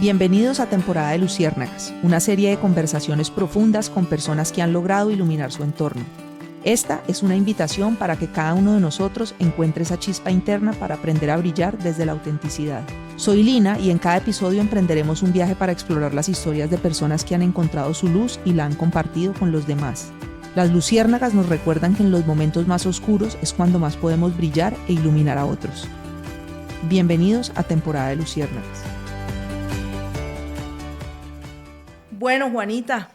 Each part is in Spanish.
Bienvenidos a Temporada de Luciérnagas, una serie de conversaciones profundas con personas que han logrado iluminar su entorno. Esta es una invitación para que cada uno de nosotros encuentre esa chispa interna para aprender a brillar desde la autenticidad. Soy Lina y en cada episodio emprenderemos un viaje para explorar las historias de personas que han encontrado su luz y la han compartido con los demás. Las luciérnagas nos recuerdan que en los momentos más oscuros es cuando más podemos brillar e iluminar a otros. Bienvenidos a Temporada de Luciérnagas. Bueno, Juanita,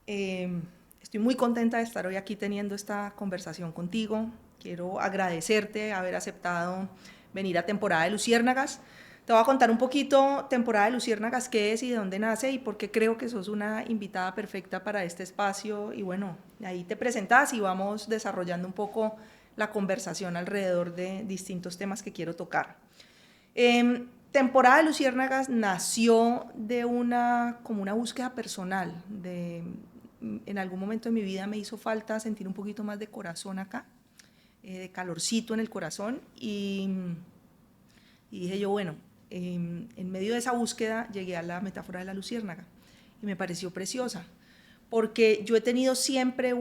estoy muy contenta de estar hoy aquí teniendo esta conversación contigo. Quiero agradecerte haber aceptado venir a Temporada de Luciérnagas. Te voy a contar un poquito Temporada de Luciérnagas, qué es y de dónde nace y por qué creo que sos una invitada perfecta para este espacio. Y bueno, ahí te presentás y vamos desarrollando un poco la conversación alrededor de distintos temas que quiero tocar. Temporada de Luciérnagas nació de como una búsqueda personal. En algún momento de mi vida me hizo falta sentir un poquito más de corazón acá, de calorcito en el corazón, y dije yo, bueno, en medio de esa búsqueda llegué a la metáfora de la luciérnaga y me pareció preciosa, porque yo he tenido siempre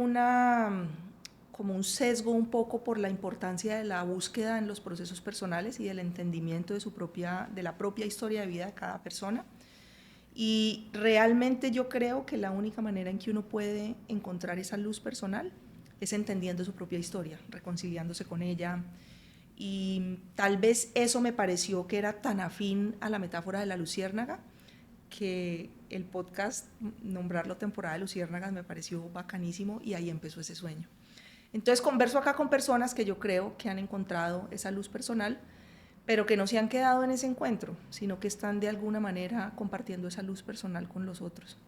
como un sesgo un poco por la importancia de la búsqueda en los procesos personales y del entendimiento de la propia historia de vida de cada persona. Y realmente yo creo que la única manera en que uno puede encontrar esa luz personal es entendiendo su propia historia, reconciliándose con ella. Y tal vez eso me pareció que era tan afín a la metáfora de la luciérnaga que el podcast, nombrarlo Temporada de Luciérnagas, me pareció bacanísimo y ahí empezó ese sueño. Entonces converso acá con personas que yo creo que han encontrado esa luz personal, pero que no se han quedado en ese encuentro, sino que están de alguna manera compartiendo esa luz personal con los otros.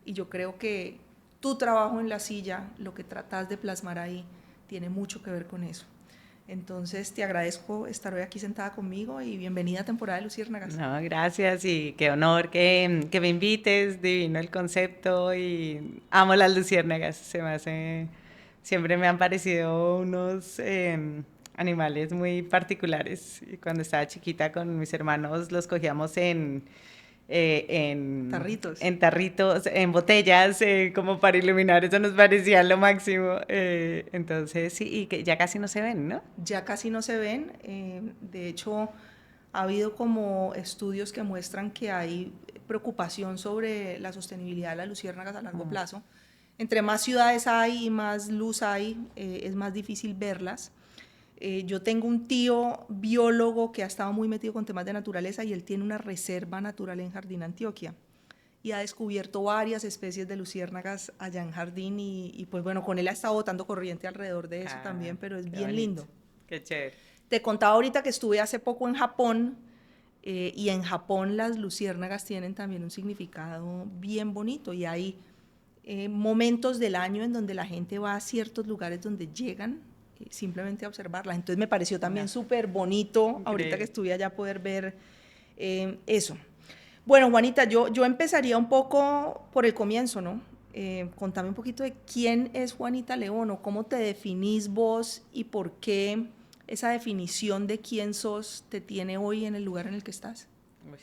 Y yo creo que tu trabajo en la silla, lo que tratas de plasmar ahí, tiene mucho que ver con eso. Entonces te agradezco estar hoy aquí sentada conmigo y bienvenida a Temporada de Luciérnagas. No, gracias y qué honor que me invites, divino el concepto y amo las luciérnagas, siempre me han parecido unos animales muy particulares y cuando estaba chiquita con mis hermanos los cogíamos Tarritos. en tarritos, en botellas, como para iluminar, eso nos parecía lo máximo. Entonces, sí, y que ya casi no se ven, ¿no? Ya casi no se ven. De hecho, ha habido como estudios que muestran que hay preocupación sobre la sostenibilidad de las luciérnagas a largo plazo. Entre más ciudades hay y más luz hay, es más difícil verlas. Yo tengo un tío biólogo que ha estado muy metido con temas de naturaleza y él tiene una reserva natural en Jardín, Antioquia, y ha descubierto varias especies de luciérnagas allá en Jardín y pues bueno, con él ha estado botando corriente alrededor de eso también, pero es bien bonito. lindo. Qué chévere. Te contaba ahorita que estuve hace poco en Japón y en Japón las luciérnagas tienen también un significado bien bonito y hay momentos del año en donde la gente va a ciertos lugares donde llegan simplemente a observarlas. Entonces me pareció también súper bonito ahorita que estuve allá poder ver eso. Bueno, Juanita, yo empezaría un poco por el comienzo, ¿no? Contame un poquito de quién es Juanita León o cómo te definís vos y por qué esa definición de quién sos te tiene hoy en el lugar en el que estás. Uy.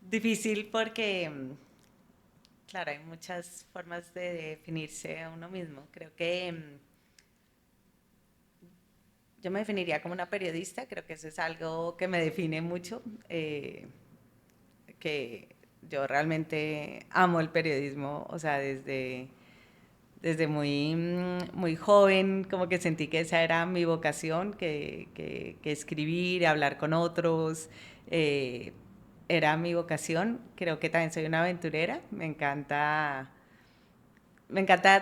Difícil porque, claro, hay muchas formas de definirse a uno mismo. Creo que yo me definiría como una periodista, creo que eso es algo que me define mucho, que yo realmente amo el periodismo, o sea, desde muy joven, como que sentí que esa era mi vocación, que escribir, hablar con otros, era mi vocación. Creo que también soy una aventurera, me encanta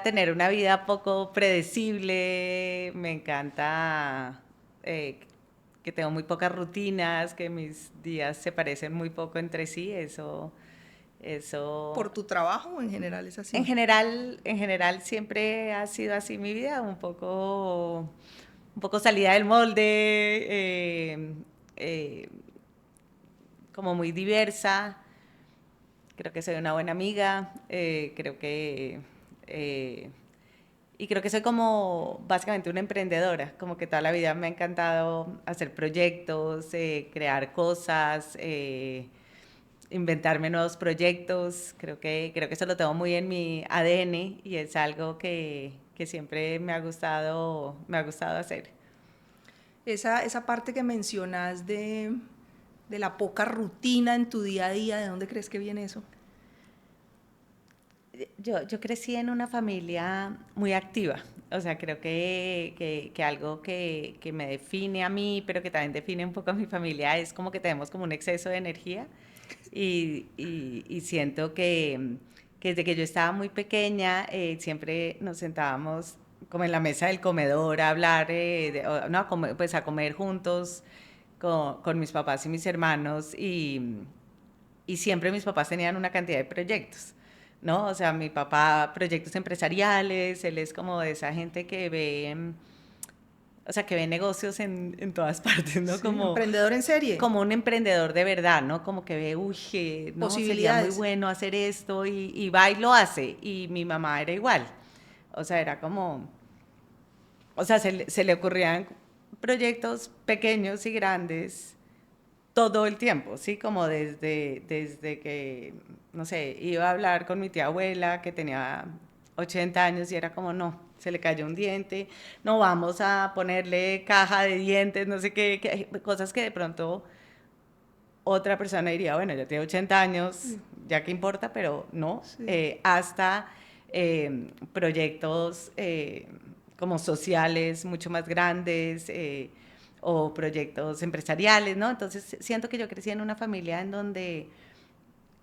tener una vida poco predecible, me encanta que tengo muy pocas rutinas, que mis días se parecen muy poco entre sí, eso. ¿Por tu trabajo o en general es así? En general siempre ha sido así mi vida, un poco salida del molde, como muy diversa. Creo que soy una buena amiga, y creo que soy como básicamente una emprendedora, como que toda la vida me ha encantado hacer proyectos, crear cosas, inventarme nuevos proyectos. Creo que eso lo tengo muy en mi ADN y es algo que siempre me ha gustado hacer. Esa parte que mencionas de la poca rutina en tu día a día, ¿de dónde crees que viene eso? Yo crecí en una familia muy activa, o sea, creo que algo que me define a mí, pero que también define un poco a mi familia, es como que tenemos como un exceso de energía y siento que desde que yo estaba muy pequeña siempre nos sentábamos como en la mesa del comedor a hablar, no, pues a comer juntos con mis papás y mis hermanos y siempre mis papás tenían una cantidad de proyectos, ¿no? O sea, mi papá, proyectos empresariales, él es como de esa gente que ve, o sea, que ve negocios en todas partes, ¿no? Sí, emprendedor en serie. Como un emprendedor de verdad, ¿no? Como que ve, uy, no, sería muy Posibilidades. bueno hacer esto y va y lo hace. Y mi mamá era igual. O sea, era como, o sea, se le ocurrían proyectos pequeños y grandes todo el tiempo, ¿sí? Como desde que, no sé, iba a hablar con mi tía abuela que tenía 80 años y era como, no, se le cayó un diente, no vamos a ponerle caja de dientes, no sé qué cosas que de pronto otra persona diría, bueno, ya tiene 80 años, ya qué importa, pero no, Sí. hasta proyectos como sociales mucho más grandes o proyectos empresariales, ¿no? Entonces siento que yo crecí en una familia en donde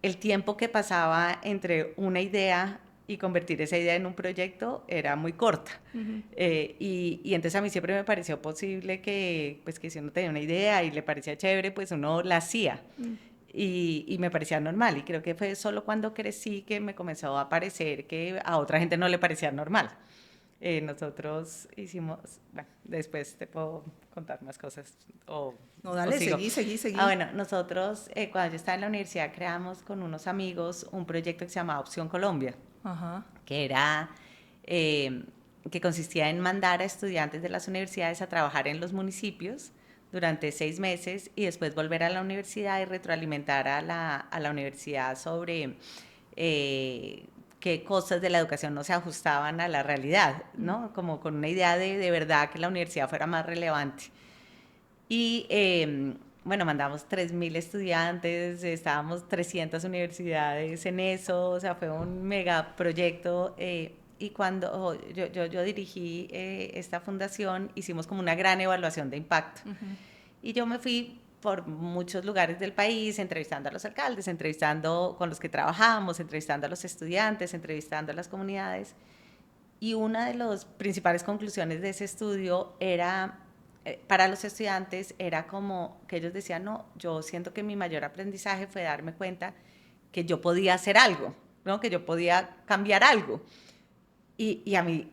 el tiempo que pasaba entre una idea y convertir esa idea en un proyecto era muy corta. Ujú. Y entonces a mí siempre me pareció posible que, pues, que si uno tenía una idea y le parecía chévere, pues uno la hacía. Y me parecía normal. Y creo que fue solo cuando crecí que me comenzó a parecer que a otra gente no le parecía normal. Nosotros hicimos, bueno, después te puedo contar más cosas No, o dale, sigo. seguí, seguí, Ah, seguí. bueno, nosotros cuando yo estaba en la universidad creamos con unos amigos un proyecto que se llamaba Opción Colombia, Ajá. que era, eh, que consistía en mandar a estudiantes de las universidades a trabajar en los municipios durante 6 meses y después volver a la universidad y retroalimentar a la universidad sobre eh, qué cosas de la educación no se ajustaban a la realidad, ¿no? Como con una idea de verdad que la universidad fuera más relevante. Y bueno, mandamos 3.000 estudiantes, estábamos 300 universidades en eso, o sea, fue un mega proyecto. Y cuando yo dirigí esta fundación, hicimos como una gran evaluación de impacto. Y yo me fui por muchos lugares del país, entrevistando a los alcaldes, entrevistando con los que trabajábamos, entrevistando a los estudiantes, entrevistando a las comunidades. Y una de las principales conclusiones de ese estudio era, para los estudiantes, era como que ellos decían, no, yo siento que mi mayor aprendizaje fue darme cuenta que yo podía hacer algo, ¿no? Que yo podía cambiar algo. Y a mí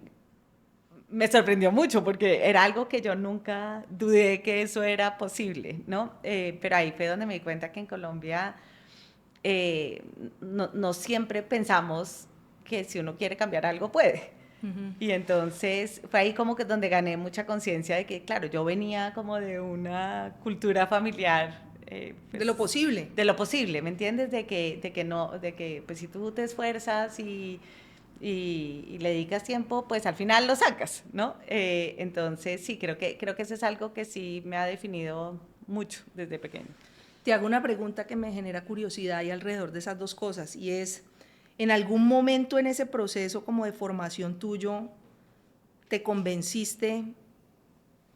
me sorprendió mucho porque era algo que yo nunca dudé que eso era posible, ¿no? Pero ahí fue donde me di cuenta que en Colombia no siempre pensamos que si uno quiere cambiar algo puede. Y entonces fue ahí como que donde gané mucha conciencia de que, claro, yo venía como de una cultura familiar. Pues, De lo posible. de lo posible, ¿me entiendes? De que no, de que pues si tú te esfuerzas y le dedicas tiempo, pues al final lo sacas, ¿no? Entonces sí, creo que eso es algo que sí me ha definido mucho desde pequeño. Te hago una pregunta que me genera curiosidad y alrededor de esas dos cosas, y es, ¿en algún momento en ese proceso como de formación tuyo te convenciste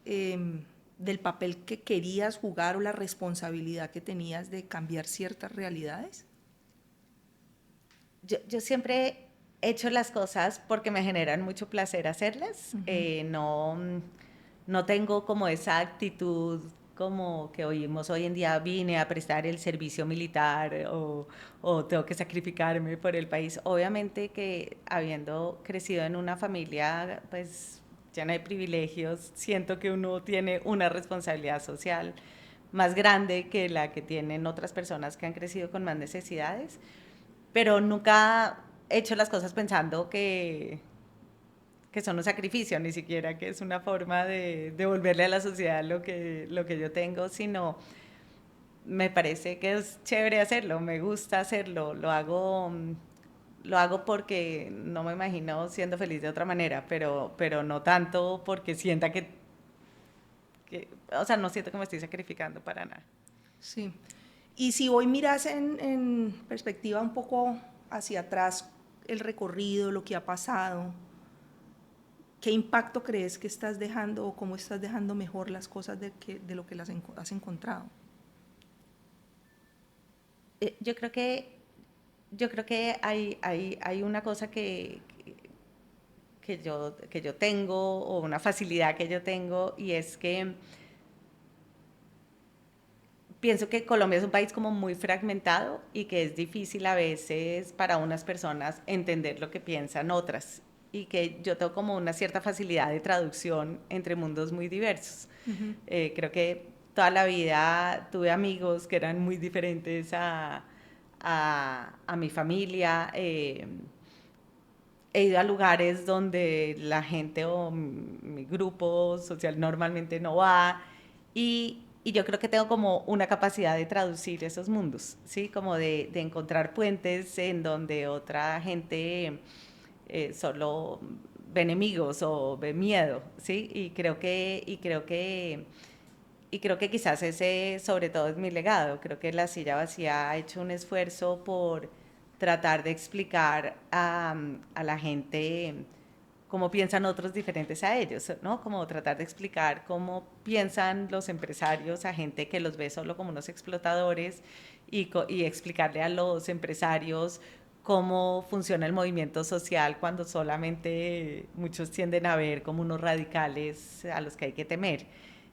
del papel que querías jugar o la responsabilidad que tenías de cambiar ciertas realidades? Yo siempre he hecho las cosas porque me generan mucho placer hacerlas. No tengo como esa actitud como que oímos hoy en día, vine a prestar el servicio militar o tengo que sacrificarme por el país. Obviamente que habiendo crecido en una familia pues llena de privilegios, siento que uno tiene una responsabilidad social más grande que la que tienen otras personas que han crecido con más necesidades, pero nunca he hecho las cosas pensando que son un sacrificio, ni siquiera que es una forma de devolverle a la sociedad lo que yo tengo, sino me parece que es chévere hacerlo, me gusta hacerlo, lo hago porque no me imagino siendo feliz de otra manera, pero no tanto porque sienta o sea, no siento que me estoy sacrificando para nada. Sí. Y si hoy miras en perspectiva un poco hacia atrás el recorrido, lo que ha pasado, ¿qué impacto crees que estás dejando o cómo estás dejando mejor las cosas de lo que has encontrado? Yo creo que, hay una cosa que yo tengo o una facilidad que yo tengo y es que pienso que Colombia es un país como muy fragmentado y que es difícil a veces para unas personas entender lo que piensan otras y que yo tengo como una cierta facilidad de traducción entre mundos muy diversos. Uh-huh. Creo que toda la vida tuve amigos que eran muy diferentes a mi familia. He ido a lugares donde la gente o mi grupo social normalmente no va y yo creo que tengo como una capacidad de traducir esos mundos, ¿sí? Como de encontrar puentes en donde otra gente solo ve enemigos o ve miedo, ¿sí? Y creo que quizás ese sobre todo es mi legado. Creo que La Silla Vacía ha hecho un esfuerzo por tratar de explicar a la gente cómo piensan otros diferentes a ellos, ¿no? Como tratar de explicar cómo piensan los empresarios a gente que los ve solo como unos explotadores y explicarle a los empresarios cómo funciona el movimiento social cuando solamente muchos tienden a ver como unos radicales a los que hay que temer.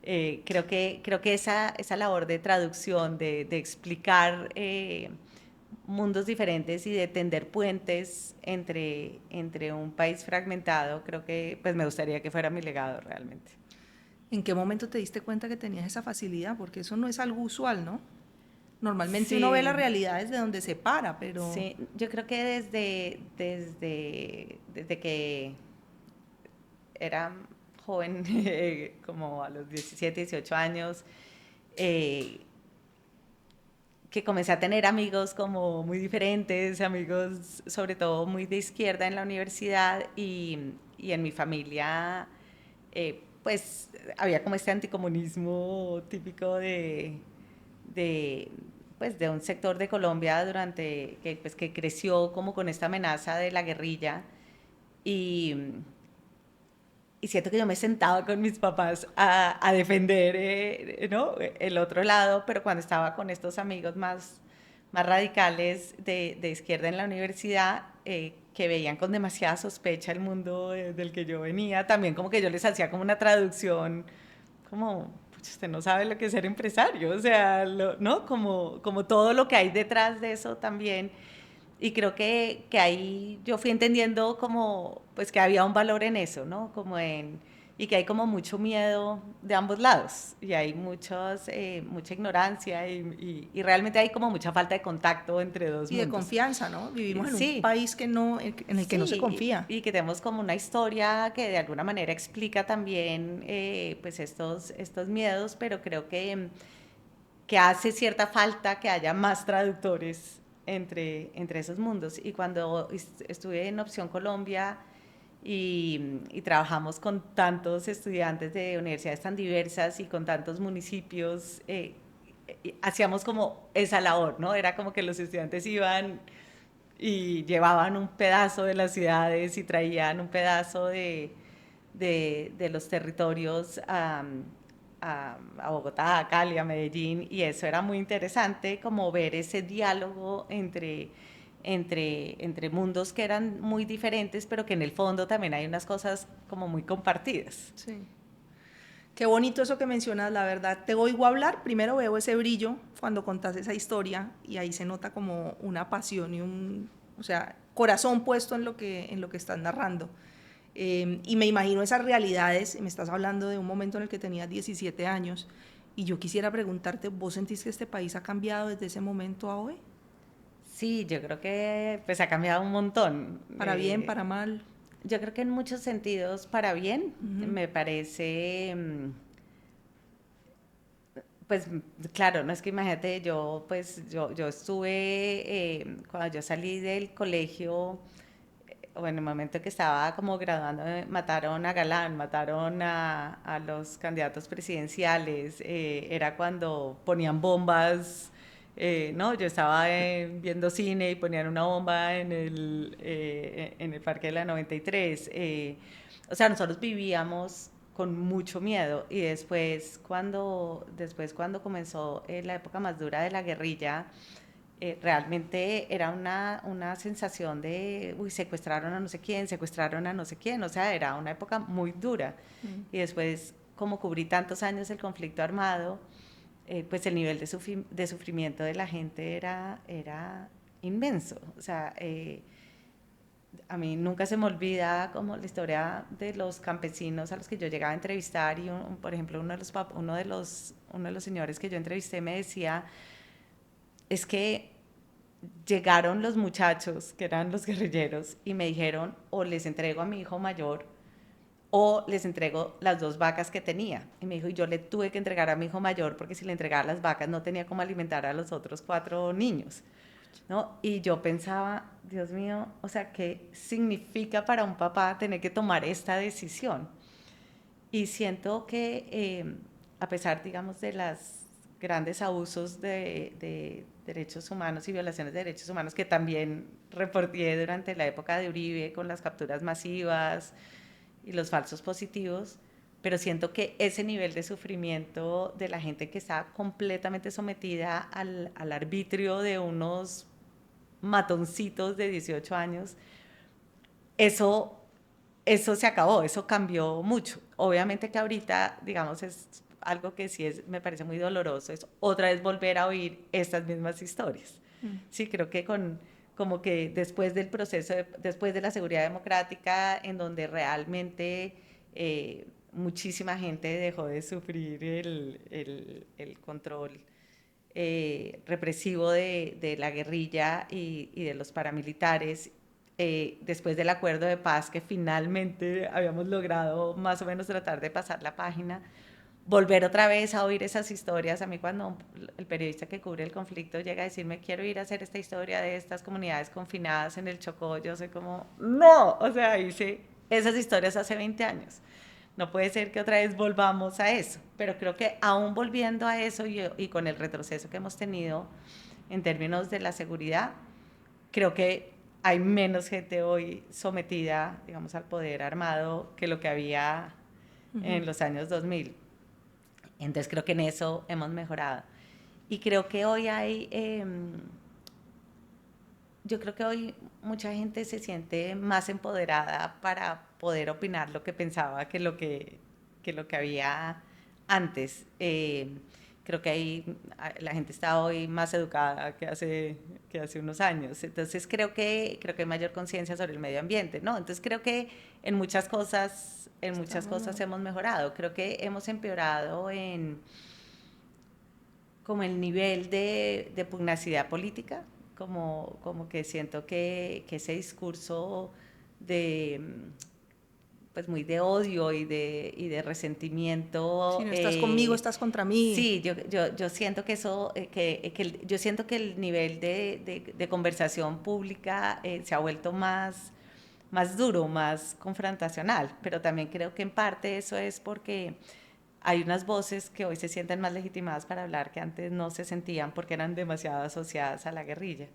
Creo que esa labor de traducción, de explicar mundos diferentes y de tender puentes entre un país fragmentado, creo que pues me gustaría que fuera mi legado realmente. ¿En qué momento te diste cuenta que tenías esa facilidad? Porque eso no es algo usual, ¿no? Normalmente uno ve la Sí, realidad desde donde se para, pero... sí, yo creo que desde que era joven, como a los 17, 18 años, eh, que comencé a tener amigos como muy diferentes, amigos sobre todo muy de izquierda en la universidad y en mi familia, pues había como este anticomunismo típico de, pues, de un sector de Colombia pues, que creció como con esta amenaza de la guerrilla y, y siento que yo me sentaba con mis papás a defender ¿no? El otro lado, pero cuando estaba con estos amigos más radicales de izquierda en la universidad, que veían con demasiada sospecha el mundo del que yo venía, también como que yo les hacía como una traducción, como, pues usted no sabe lo que es ser empresario, o sea, ¿no? Como todo lo que hay detrás de eso también. Y creo que ahí yo fui entendiendo como, pues que había un valor en eso, ¿no? Y que hay como mucho miedo de ambos lados y hay mucha ignorancia y realmente hay como mucha falta de contacto entre dos Y de mundos. confianza, ¿no? Vivimos en un Sí, país que no, en el que no se sí, confía. y que tenemos como una historia que de alguna manera explica también pues estos miedos, pero creo que hace cierta falta que haya más traductores entre esos mundos. Y cuando estuve en Opción Colombia y trabajamos con tantos estudiantes de universidades tan diversas y con tantos municipios, hacíamos como esa labor, ¿no? Era como que los estudiantes iban y llevaban un pedazo de las ciudades y traían un pedazo de los territorios a Bogotá, a Cali, a Medellín, y eso era muy interesante, como ver ese diálogo entre mundos que eran muy diferentes, pero que en el fondo también hay unas cosas como muy compartidas. Sí. Qué bonito eso que mencionas, la verdad. Te oigo hablar, primero veo ese brillo cuando contas esa historia y ahí se nota como una pasión y o sea, corazón puesto en lo que estás narrando. Y me imagino esas realidades, me estás hablando de un momento en el que tenías 17 años y yo quisiera preguntarte, ¿vos sentís que este país ha cambiado desde ese momento a hoy? Sí, yo creo que pues ha cambiado un montón. ¿Para bien, para mal? Yo creo que en muchos sentidos para bien, Uh -huh. me parece Pues claro, no es que imagínate, yo estuve, cuando yo salí del colegio, o en el momento que estaba como graduando, mataron a Galán, mataron a los candidatos presidenciales, era cuando ponían bombas, ¿no? Yo estaba viendo cine y ponían una bomba en el Parque de la 93. O sea, nosotros vivíamos con mucho miedo y después cuando comenzó la época más dura de la guerrilla, realmente era una sensación de, uy, secuestraron a no sé quién, secuestraron a no sé quién, o sea, era una época muy dura. Y después, como cubrí tantos años el conflicto armado, pues el nivel de sufrimiento de la gente era inmenso. O sea, a mí nunca se me olvida como la historia de los campesinos a los que yo llegaba a entrevistar y, por ejemplo, uno de los señores que yo entrevisté me decía, es que llegaron los muchachos, que eran los guerrilleros, y me dijeron, o les entrego a mi hijo mayor, o les entrego las 2 vacas que tenía. Y me dijo, y yo le tuve que entregar a mi hijo mayor, porque si le entregaba las vacas no tenía cómo alimentar a los otros 4 niños, ¿no? Y yo pensaba, Dios mío, o sea, ¿qué significa para un papá tener que tomar esta decisión? Y siento que a pesar, digamos, de los grandes abusos de derechos humanos y violaciones de derechos humanos que también reporté durante la época de Uribe con las capturas masivas y los falsos positivos, pero siento que ese nivel de sufrimiento de la gente que está completamente sometida al arbitrio de unos matoncitos de 18 años, eso eso se acabó, eso cambió mucho. Obviamente que ahorita, digamos, es algo que sí me parece muy doloroso, es otra vez volver a oír estas mismas historias. Sí, creo que como que después del proceso, después de la seguridad democrática, en donde realmente muchísima gente dejó de sufrir el control represivo de la guerrilla y de los paramilitares, después del acuerdo de paz que finalmente habíamos logrado más o menos tratar de pasar la página, volver otra vez a oír esas historias. A mí cuando el periodista que cubre el conflicto llega a decirme quiero ir a hacer esta historia de estas comunidades confinadas en el Chocó, yo soy como, no, o sea, hice esas historias hace 20 años. No puede ser que otra vez volvamos a eso, pero creo que aún volviendo a eso y con el retroceso que hemos tenido en términos de la seguridad, creo que hay menos gente hoy sometida, digamos, al poder armado que lo que había en los años 2000. Entonces creo que en eso hemos mejorado. Y creo que hoy yo creo que hoy mucha gente se siente más empoderada para poder opinar lo que pensaba que lo que había antes. Creo que la gente está hoy más educada que hace unos años. Entonces creo que hay mayor conciencia sobre el medio ambiente, ¿no? Entonces creo que en muchas cosas hemos mejorado. Creo que hemos empeorado en como el nivel de pugnacidad política, como que siento que ese discurso de pues muy de odio y de resentimiento. Si no estás conmigo, estás contra mí. Sí, yo siento que eso, yo siento que el nivel de conversación pública se ha vuelto más duro, más confrontacional, pero también creo que en parte eso es porque hay unas voces que hoy se sienten más legitimadas para hablar que antes no se sentían porque eran demasiado asociadas a la guerrilla.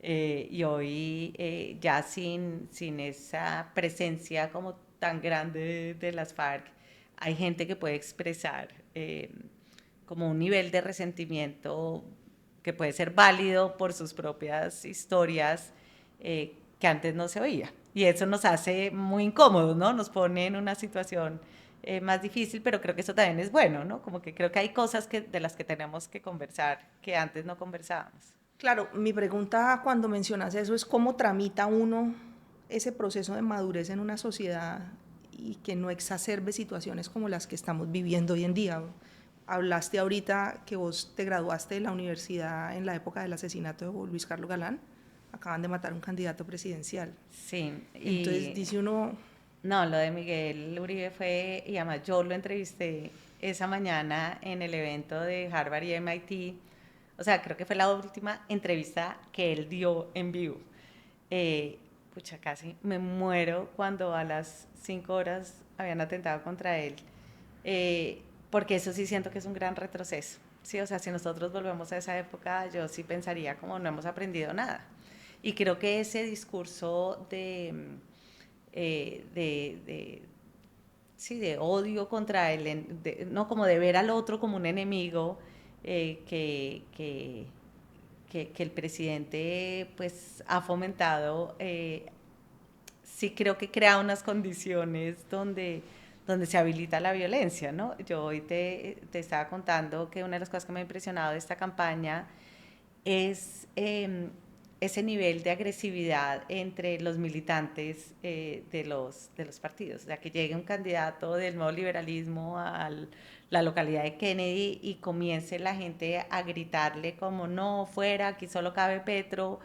Y hoy ya sin esa presencia como tan grande de las FARC, hay gente que puede expresar como un nivel de resentimiento que puede ser válido por sus propias historias que antes no se oía. Y eso nos hace muy incómodos, ¿no? Nos pone en una situación más difícil, pero creo que eso también es bueno, ¿no? Como que creo que hay cosas de las que tenemos que conversar que antes no conversábamos. Claro, mi pregunta cuando mencionas eso es cómo tramita uno ese proceso de madurez en una sociedad y que no exacerbe situaciones como las que estamos viviendo hoy en día. Hablaste ahorita que vos te graduaste de la universidad en la época del asesinato de Luis Carlos Galán. Acaban de matar a un candidato presidencial. Sí, Entonces dice uno... No, lo de Miguel Uribe fue, y además yo lo entrevisté esa mañana en el evento de Harvard y MIT. O sea, creo que fue la última entrevista que él dio en vivo. Pucha, casi me muero cuando a las 5 horas habían atentado contra él, porque eso sí siento que es un gran retroceso. Sí, o sea, si nosotros volvemos a esa época, yo sí pensaría como no hemos aprendido nada. Y creo que ese discurso de sí, de odio contra el, no como de ver al otro como un enemigo, que el presidente pues ha fomentado, sí creo que crea unas condiciones donde se habilita la violencia, ¿no? Yo hoy te estaba contando que una de las cosas que me ha impresionado de esta campaña es ese nivel de agresividad entre los militantes de los partidos. O sea, que llegue un candidato del nuevo liberalismo a la localidad de Kennedy y comience la gente a gritarle como no, fuera, aquí solo cabe Petro,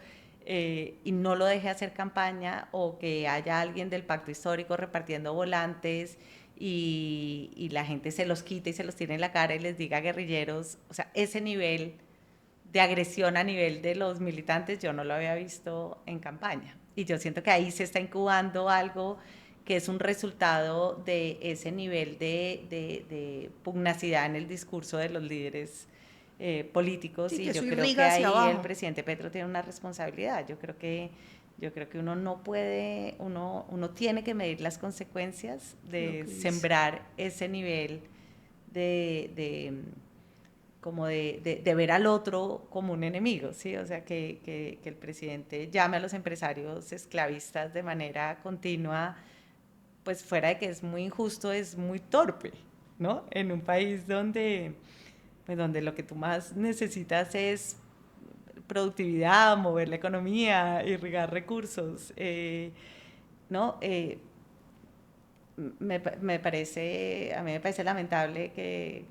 y no lo deje hacer campaña, o que haya alguien del pacto histórico repartiendo volantes y la gente se los quite y se los tire en la cara y les diga guerrilleros. O sea, ese nivel de agresión a nivel de los militantes yo no lo había visto en campaña. Y yo siento que ahí se está incubando algo que es un resultado de ese nivel de pugnacidad en el discurso de los líderes políticos, Sí, que y eso yo creo que irriga hacia ahí el abajo. presidente Petro tiene una responsabilidad. Yo creo que uno no puede, uno tiene que medir las consecuencias De lo de que dice. sembrar ese nivel de como de ver al otro como un enemigo, ¿sí? O sea, que el presidente llame a los empresarios esclavistas de manera continua, pues fuera de que es muy injusto, es muy torpe, ¿no? En un país donde, pues donde lo que tú más necesitas es productividad, mover la economía, irrigar recursos, ¿no? A mí me parece lamentable que,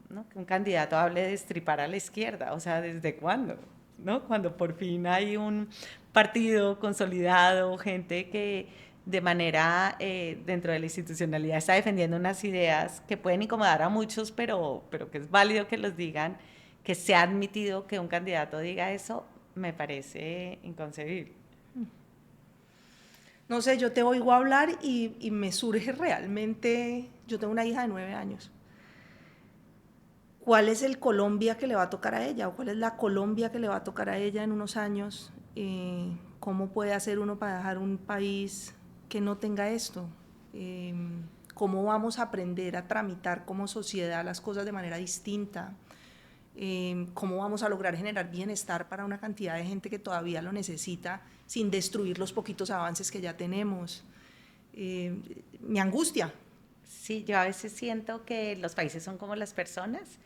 ¿no?, que un candidato hable de destripar a la izquierda. O sea, ¿desde cuándo? ¿No? Cuando por fin hay un partido consolidado, gente que de manera dentro de la institucionalidad está defendiendo unas ideas que pueden incomodar a muchos, pero que es válido que los digan, que se ha admitido que un candidato diga eso, me parece inconcebible. No sé, yo te oigo hablar y me surge realmente, yo tengo una hija de 9 años. ¿Cuál es el Colombia que le va a tocar a ella? ¿O cuál es la Colombia que le va a tocar a ella en unos años? ¿Cómo puede hacer uno para dejar un país que no tenga esto? Eh, ¿Cómo vamos a aprender a tramitar como sociedad las cosas de manera distinta? ¿Cómo vamos a lograr generar bienestar para una cantidad de gente que todavía lo necesita sin destruir los poquitos avances que ya tenemos? Me angustia. Sí, yo a veces siento que los países son como las personas,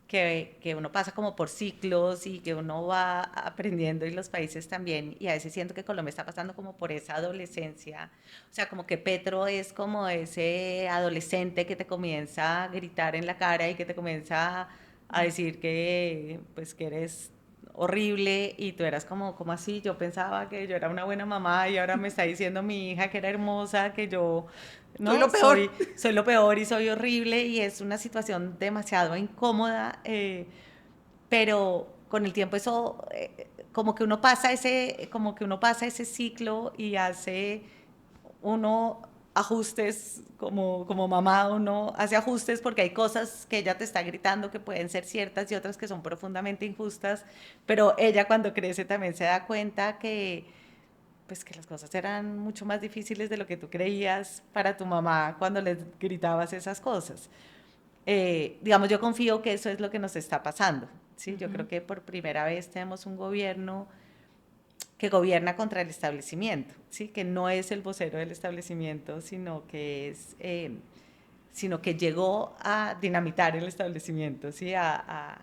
que uno pasa como por ciclos y que uno va aprendiendo, y los países también, y a veces siento que Colombia está pasando como por esa adolescencia. O sea, como que Petro es como ese adolescente que te comienza a gritar en la cara y que te comienza a decir que pues que eres horrible, y tú eras como así, yo pensaba que yo era una buena mamá y ahora me está diciendo mi hija que era hermosa, que yo Soy no lo peor. soy lo peor y soy horrible, y es una situación demasiado incómoda, pero con el tiempo eso, como que uno pasa ese ciclo y hace uno ajustes como mamá, uno hace ajustes porque hay cosas que ella te está gritando que pueden ser ciertas y otras que son profundamente injustas, pero ella cuando crece también se da cuenta que pues que las cosas eran mucho más difíciles de lo que tú creías para tu mamá cuando les gritabas esas cosas. Digamos, yo confío que eso es lo que nos está pasando, ¿sí? Yo creo que por primera vez tenemos un gobierno que gobierna contra el establecimiento, ¿sí? Que no es el vocero del establecimiento, sino que llegó a dinamitar el establecimiento, ¿sí? A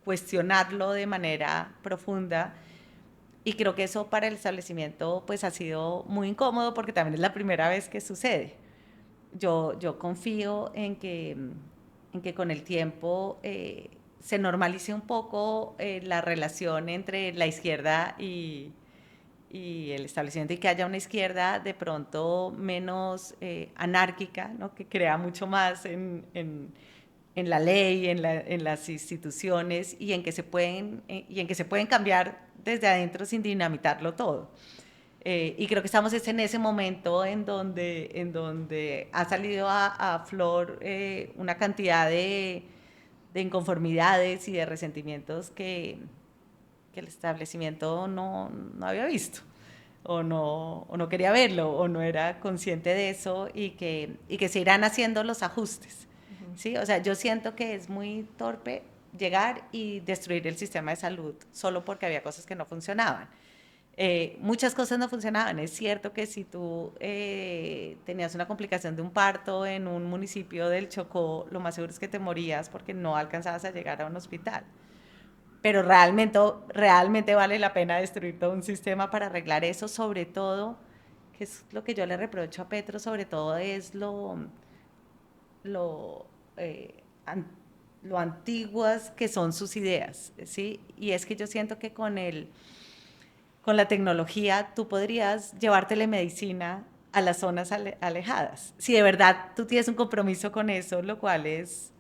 cuestionarlo de manera profunda. Y creo que eso para el establecimiento pues ha sido muy incómodo porque también es la primera vez que sucede. Yo confío en que con el tiempo se normalice un poco la relación entre la izquierda y el establecimiento y que haya una izquierda de pronto menos anárquica, ¿no? Que crea mucho más en la ley, en las instituciones y en que se pueden cambiar desde adentro sin dinamitarlo todo. Y creo que estamos en ese momento en donde ha salido a flor una cantidad de inconformidades y de resentimientos que el establecimiento no había visto o no quería verlo o no era consciente de eso y que se irán haciendo los ajustes. ¿Sí? O sea, yo siento que es muy torpe llegar y destruir el sistema de salud solo porque había cosas que no funcionaban. Muchas cosas no funcionaban. Es cierto que si tú tenías una complicación de un parto en un municipio del Chocó, lo más seguro es que te morías porque no alcanzabas a llegar a un hospital. Pero realmente vale la pena destruir todo un sistema para arreglar eso, sobre todo, que es lo que yo le reprocho a Petro, sobre todo es lo, eh, an, lo antiguas que son sus ideas, ¿sí? Y es que yo siento que con la tecnología tú podrías llevar telemedicina a las zonas alejadas. Si de verdad tú tienes un compromiso con eso, lo cual es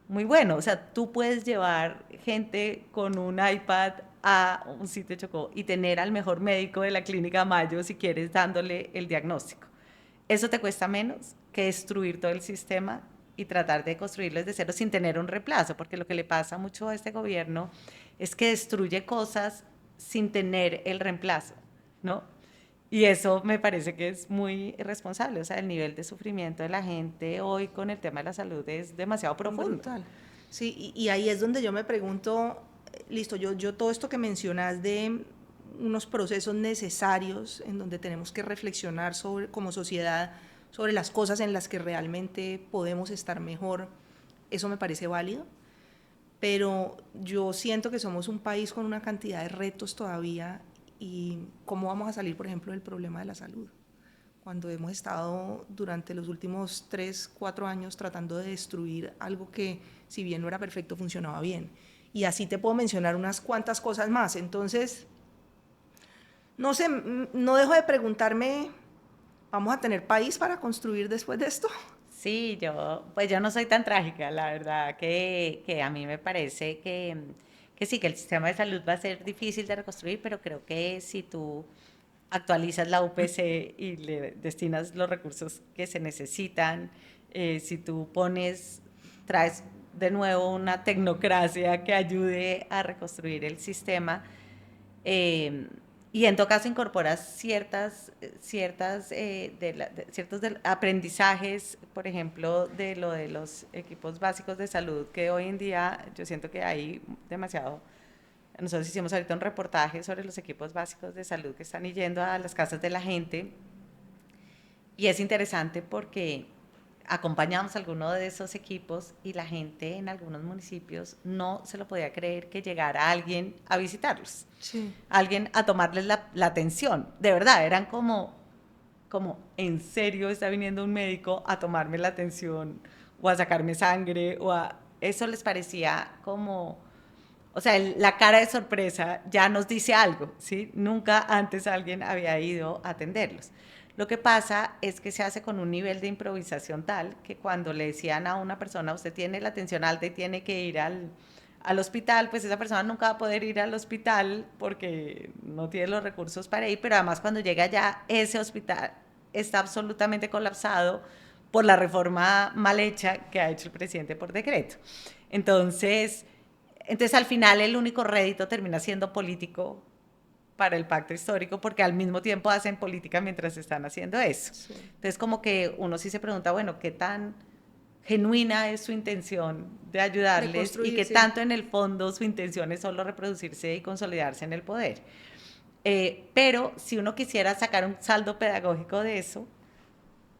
muy bueno. O sea, tú puedes llevar gente con un iPad a un sitio de Chocó y tener al mejor médico de la clínica Mayo, si quieres, dándole el diagnóstico. Eso te cuesta menos que destruir todo el sistema y tratar de construirlo desde cero sin tener un reemplazo, porque lo que le pasa mucho a este gobierno es que destruye cosas sin tener el reemplazo, ¿no? Y eso me parece que es muy irresponsable. O sea, el nivel de sufrimiento de la gente hoy con el tema de la salud es demasiado profundo. Brutal. Sí, y ahí es donde yo me pregunto, listo, yo todo esto que mencionas de unos procesos necesarios en donde tenemos que reflexionar sobre, como sociedad, sobre las cosas en las que realmente podemos estar mejor, eso me parece válido, pero yo siento que somos un país con una cantidad de retos todavía y cómo vamos a salir, por ejemplo, del problema de la salud, cuando hemos estado durante los últimos 3, 4 años tratando de destruir algo que, si bien no era perfecto, funcionaba bien. Y así te puedo mencionar unas cuantas cosas más. Entonces, no sé, no dejo de preguntarme, ¿vamos a tener país para construir después de esto? Sí, pues yo no soy tan trágica, la verdad que a mí me parece que sí, que el sistema de salud va a ser difícil de reconstruir, pero creo que si tú actualizas la UPC y le destinas los recursos que se necesitan, si tú traes de nuevo una tecnocracia que ayude a reconstruir el sistema, eh, y en todo caso incorporas ciertos aprendizajes, por ejemplo, de lo de los equipos básicos de salud, que hoy en día yo siento que hay demasiado. Nosotros hicimos ahorita un reportaje sobre los equipos básicos de salud que están yendo a las casas de la gente y es interesante porque acompañamos a alguno de esos equipos y la gente en algunos municipios no se lo podía creer que llegara alguien a visitarlos, Sí. alguien a tomarles la atención. De verdad, eran como, ¿en serio está viniendo un médico a tomarme la atención o a sacarme sangre? Eso les parecía como, o sea, la cara de sorpresa ya nos dice algo, ¿sí? Nunca antes alguien había ido a atenderlos. Lo que pasa es que se hace con un nivel de improvisación tal que cuando le decían a una persona, usted tiene la tensión alta y tiene que ir al hospital, pues esa persona nunca va a poder ir al hospital porque no tiene los recursos para ir, pero además cuando llega allá, ese hospital está absolutamente colapsado por la reforma mal hecha que ha hecho el presidente por decreto. Entonces al final el único rédito termina siendo político para el pacto histórico, porque al mismo tiempo hacen política mientras están haciendo eso. Sí. Entonces como que uno sí se pregunta, bueno, ¿qué tan genuina es su intención de ayudarles y qué Sí. tanto en el fondo su intención es solo reproducirse y consolidarse en el poder? Pero si uno quisiera sacar un saldo pedagógico de eso,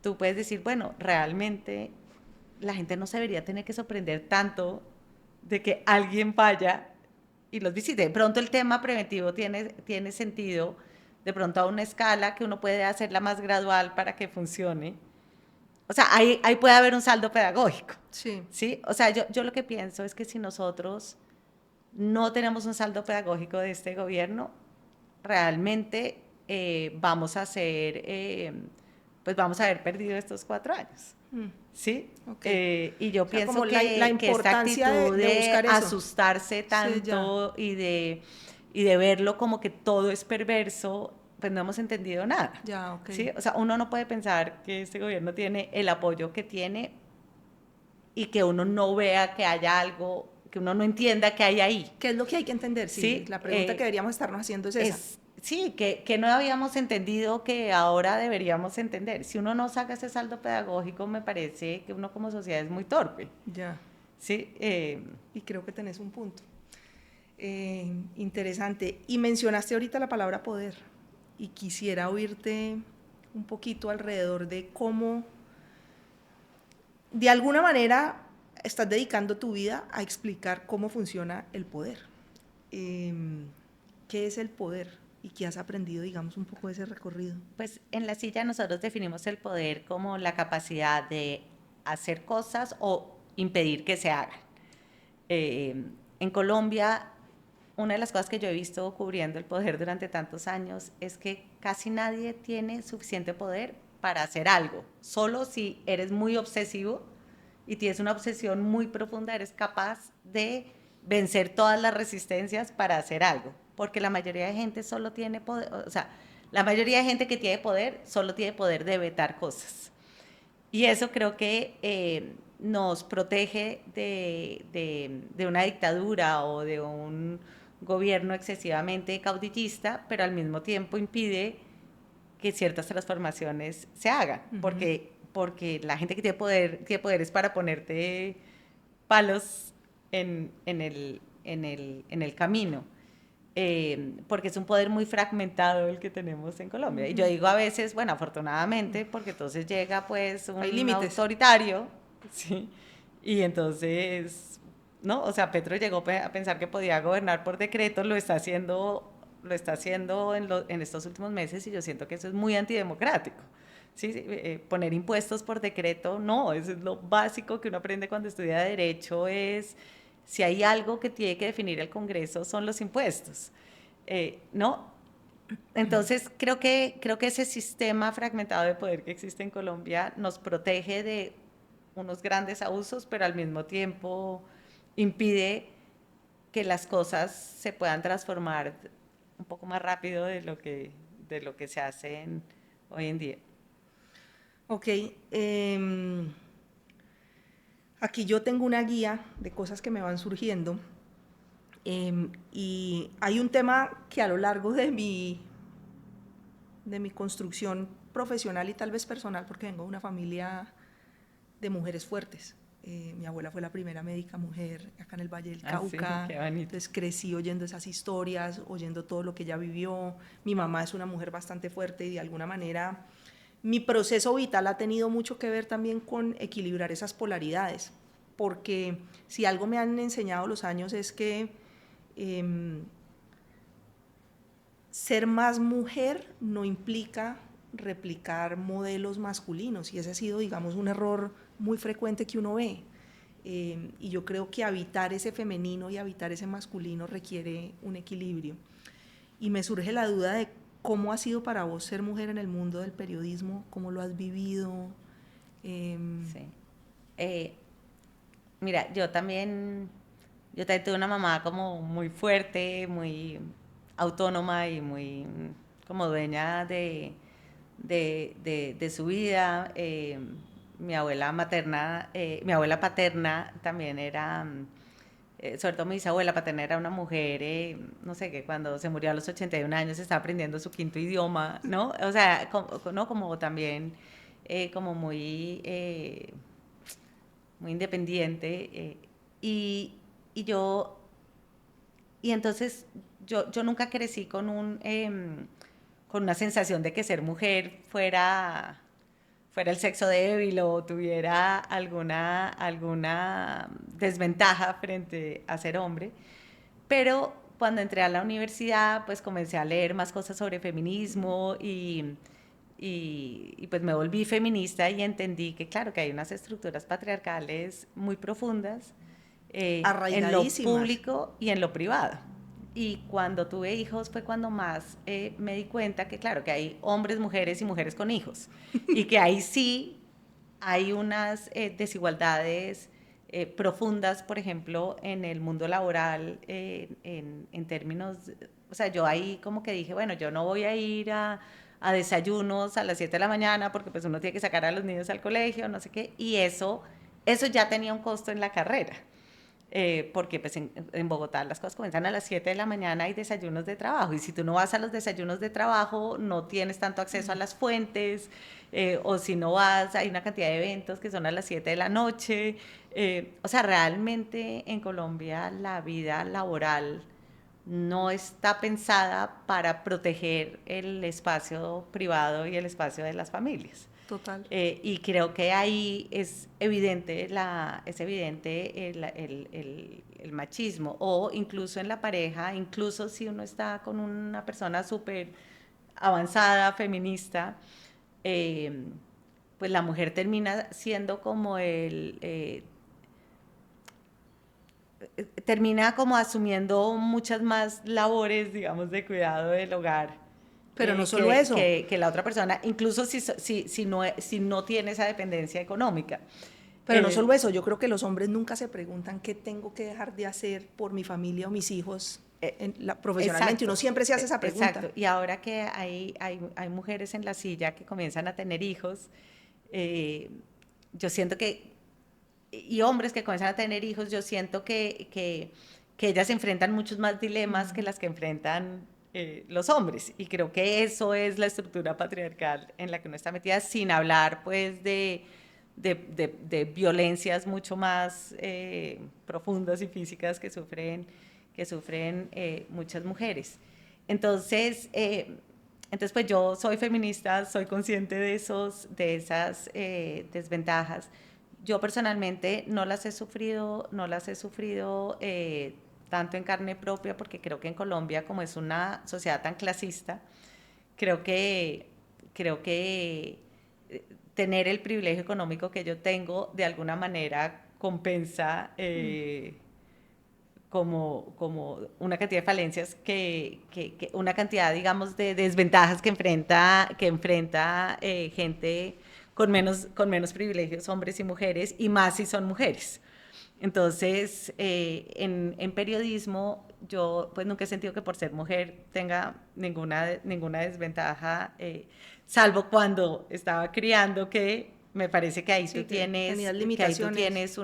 tú puedes decir, bueno, realmente la gente no se debería tener que sorprender tanto de que alguien vaya y los visite. De pronto el tema preventivo tiene sentido, de pronto a una escala que uno puede hacerla más gradual para que funcione. O sea, ahí puede haber un saldo pedagógico. Sí. ¿Sí? O sea, yo lo que pienso es que si nosotros no tenemos un saldo pedagógico de este gobierno, realmente vamos a pues vamos a haber perdido estos 4 años. ¿Sí? Okay. Y yo pienso como que la importancia esta actitud de buscar eso. asustarse tanto y de verlo como que todo es perverso, pues no hemos entendido nada. Ya, okay. ¿Sí? O sea, uno no puede pensar que este gobierno tiene el apoyo que tiene y que uno no vea que haya algo, que uno no entienda que hay ahí. ¿Qué es lo que hay que entender? Sí, la pregunta que deberíamos estarnos haciendo es esa. Sí, que no habíamos entendido que ahora deberíamos entender. Si uno no saca ese saldo pedagógico, me parece que uno como sociedad es muy torpe. Ya. Sí. Y creo que tenés un punto. Interesante. Y mencionaste ahorita la palabra poder. Y quisiera oírte un poquito alrededor de cómo, de alguna manera, estás dedicando tu vida a explicar cómo funciona el poder. ¿Qué es el poder? ¿Y qué has aprendido, digamos, un poco de ese recorrido? Pues en La Silla nosotros definimos el poder como la capacidad de hacer cosas o impedir que se hagan. En Colombia, una de las cosas que yo he visto cubriendo el poder durante tantos años es que casi nadie tiene suficiente poder para hacer algo. Solo si eres muy obsesivo y tienes una obsesión muy profunda, eres capaz de vencer todas las resistencias para hacer algo. Porque la mayoría de gente solo tiene poder, o sea, la mayoría de gente que tiene poder solo tiene poder de vetar cosas. Y eso creo que nos protege de una dictadura o de un gobierno excesivamente caudillista, pero al mismo tiempo impide que ciertas transformaciones se hagan, porque la gente que tiene poderes para ponerte palos en el camino. Porque es un poder muy fragmentado el que tenemos en Colombia. Y yo digo a veces, bueno, afortunadamente, porque entonces llega pues un autoritario, ¿sí? Y entonces, ¿no? O sea, Petro llegó a pensar que podía gobernar por decreto, lo está haciendo en estos últimos meses, y yo siento que eso es muy antidemocrático. ¿Sí? Poner impuestos por decreto, no, eso es lo básico que uno aprende cuando estudia Derecho, es si hay algo que tiene que definir el Congreso son los impuestos, ¿no? Entonces creo que ese sistema fragmentado de poder que existe en Colombia nos protege de unos grandes abusos, pero al mismo tiempo impide que las cosas se puedan transformar un poco más rápido de lo que se hace hoy en día. Ok, aquí yo tengo una guía de cosas que me van surgiendo, y hay un tema que a lo largo de mi construcción profesional y tal vez personal, porque vengo de una familia de mujeres fuertes. Mi abuela fue la primera médica mujer acá en el Valle del Cauca, sí, qué bonito. Entonces crecí oyendo esas historias, oyendo todo lo que ella vivió. Mi mamá es una mujer bastante fuerte y de alguna manera mi proceso vital ha tenido mucho que ver también con equilibrar esas polaridades, porque si algo me han enseñado los años es que ser más mujer no implica replicar modelos masculinos, y ese ha sido, digamos, un error muy frecuente que uno ve. Y yo creo que habitar ese femenino y habitar ese masculino requiere un equilibrio. Y me surge la duda de cómo ha sido para vos ser mujer en el mundo del periodismo, cómo lo has vivido. Sí. Mira, yo también tuve una mamá como muy fuerte, muy autónoma y muy como dueña de su vida. Mi abuela paterna también era, sobre todo mi bisabuela paterna era una mujer, no sé, que cuando se murió a los 81 años estaba aprendiendo su 5º idioma, ¿no? O sea, como también como muy independiente, y entonces yo nunca crecí con una sensación de que ser mujer fuera el sexo débil o tuviera alguna desventaja frente a ser hombre, pero cuando entré a la universidad pues comencé a leer más cosas sobre feminismo y pues me volví feminista y entendí que claro que hay unas estructuras patriarcales muy profundas en lo público y en lo privado. y cuando tuve hijos fue cuando más me di cuenta que, claro, que hay hombres, mujeres y mujeres con hijos. Y que ahí sí hay unas desigualdades profundas, por ejemplo, en el mundo laboral, en términos, o sea, yo ahí como que dije, bueno, yo no voy a ir a desayunos a las 7 de la mañana porque pues uno tiene que sacar a los niños al colegio, no sé qué, y eso ya tenía un costo en la carrera. Porque pues en Bogotá las cosas comienzan a las 7 de la mañana, hay desayunos de trabajo, y si tú no vas a los desayunos de trabajo, no tienes tanto acceso a las fuentes, o si no vas, hay una cantidad de eventos que son a las 7 de la noche. O sea, realmente en Colombia la vida laboral no está pensada para proteger el espacio privado y el espacio de las familias. Total. Y creo que ahí es evidente, el machismo, o incluso en la pareja, incluso si uno está con una persona súper avanzada, feminista, eh, pues la mujer termina siendo como termina como asumiendo muchas más labores, digamos, de cuidado del hogar Pero no solo eso. que la otra persona, incluso si no tiene esa dependencia económica. Pero no solo eso, yo creo que los hombres nunca se preguntan qué tengo que dejar de hacer por mi familia o mis hijos profesionalmente. Exacto, Uno siempre se hace esa pregunta. exacto. Y ahora que hay mujeres en la silla que comienzan a tener hijos, yo siento que, y hombres que comienzan a tener hijos, yo siento que ellas enfrentan muchos más dilemas que las que enfrentan los hombres. Y creo que eso es la estructura patriarcal en la que uno está metida, sin hablar pues de violencias mucho más profundas y físicas que sufren muchas mujeres. Entonces, entonces, pues yo soy feminista, soy consciente de esas desventajas. Yo personalmente no las he sufrido tanto en carne propia, porque creo que en Colombia, como es una sociedad tan clasista, creo que, creo que tener el privilegio económico que yo tengo, de alguna manera compensa como una cantidad de falencias, una cantidad, digamos, de desventajas que enfrenta gente con menos privilegios, hombres y mujeres, y más si son mujeres. Entonces, en periodismo, yo pues nunca he sentido que por ser mujer tenga ninguna desventaja, salvo cuando estaba criando, que me parece que Sí, que tenías limitaciones.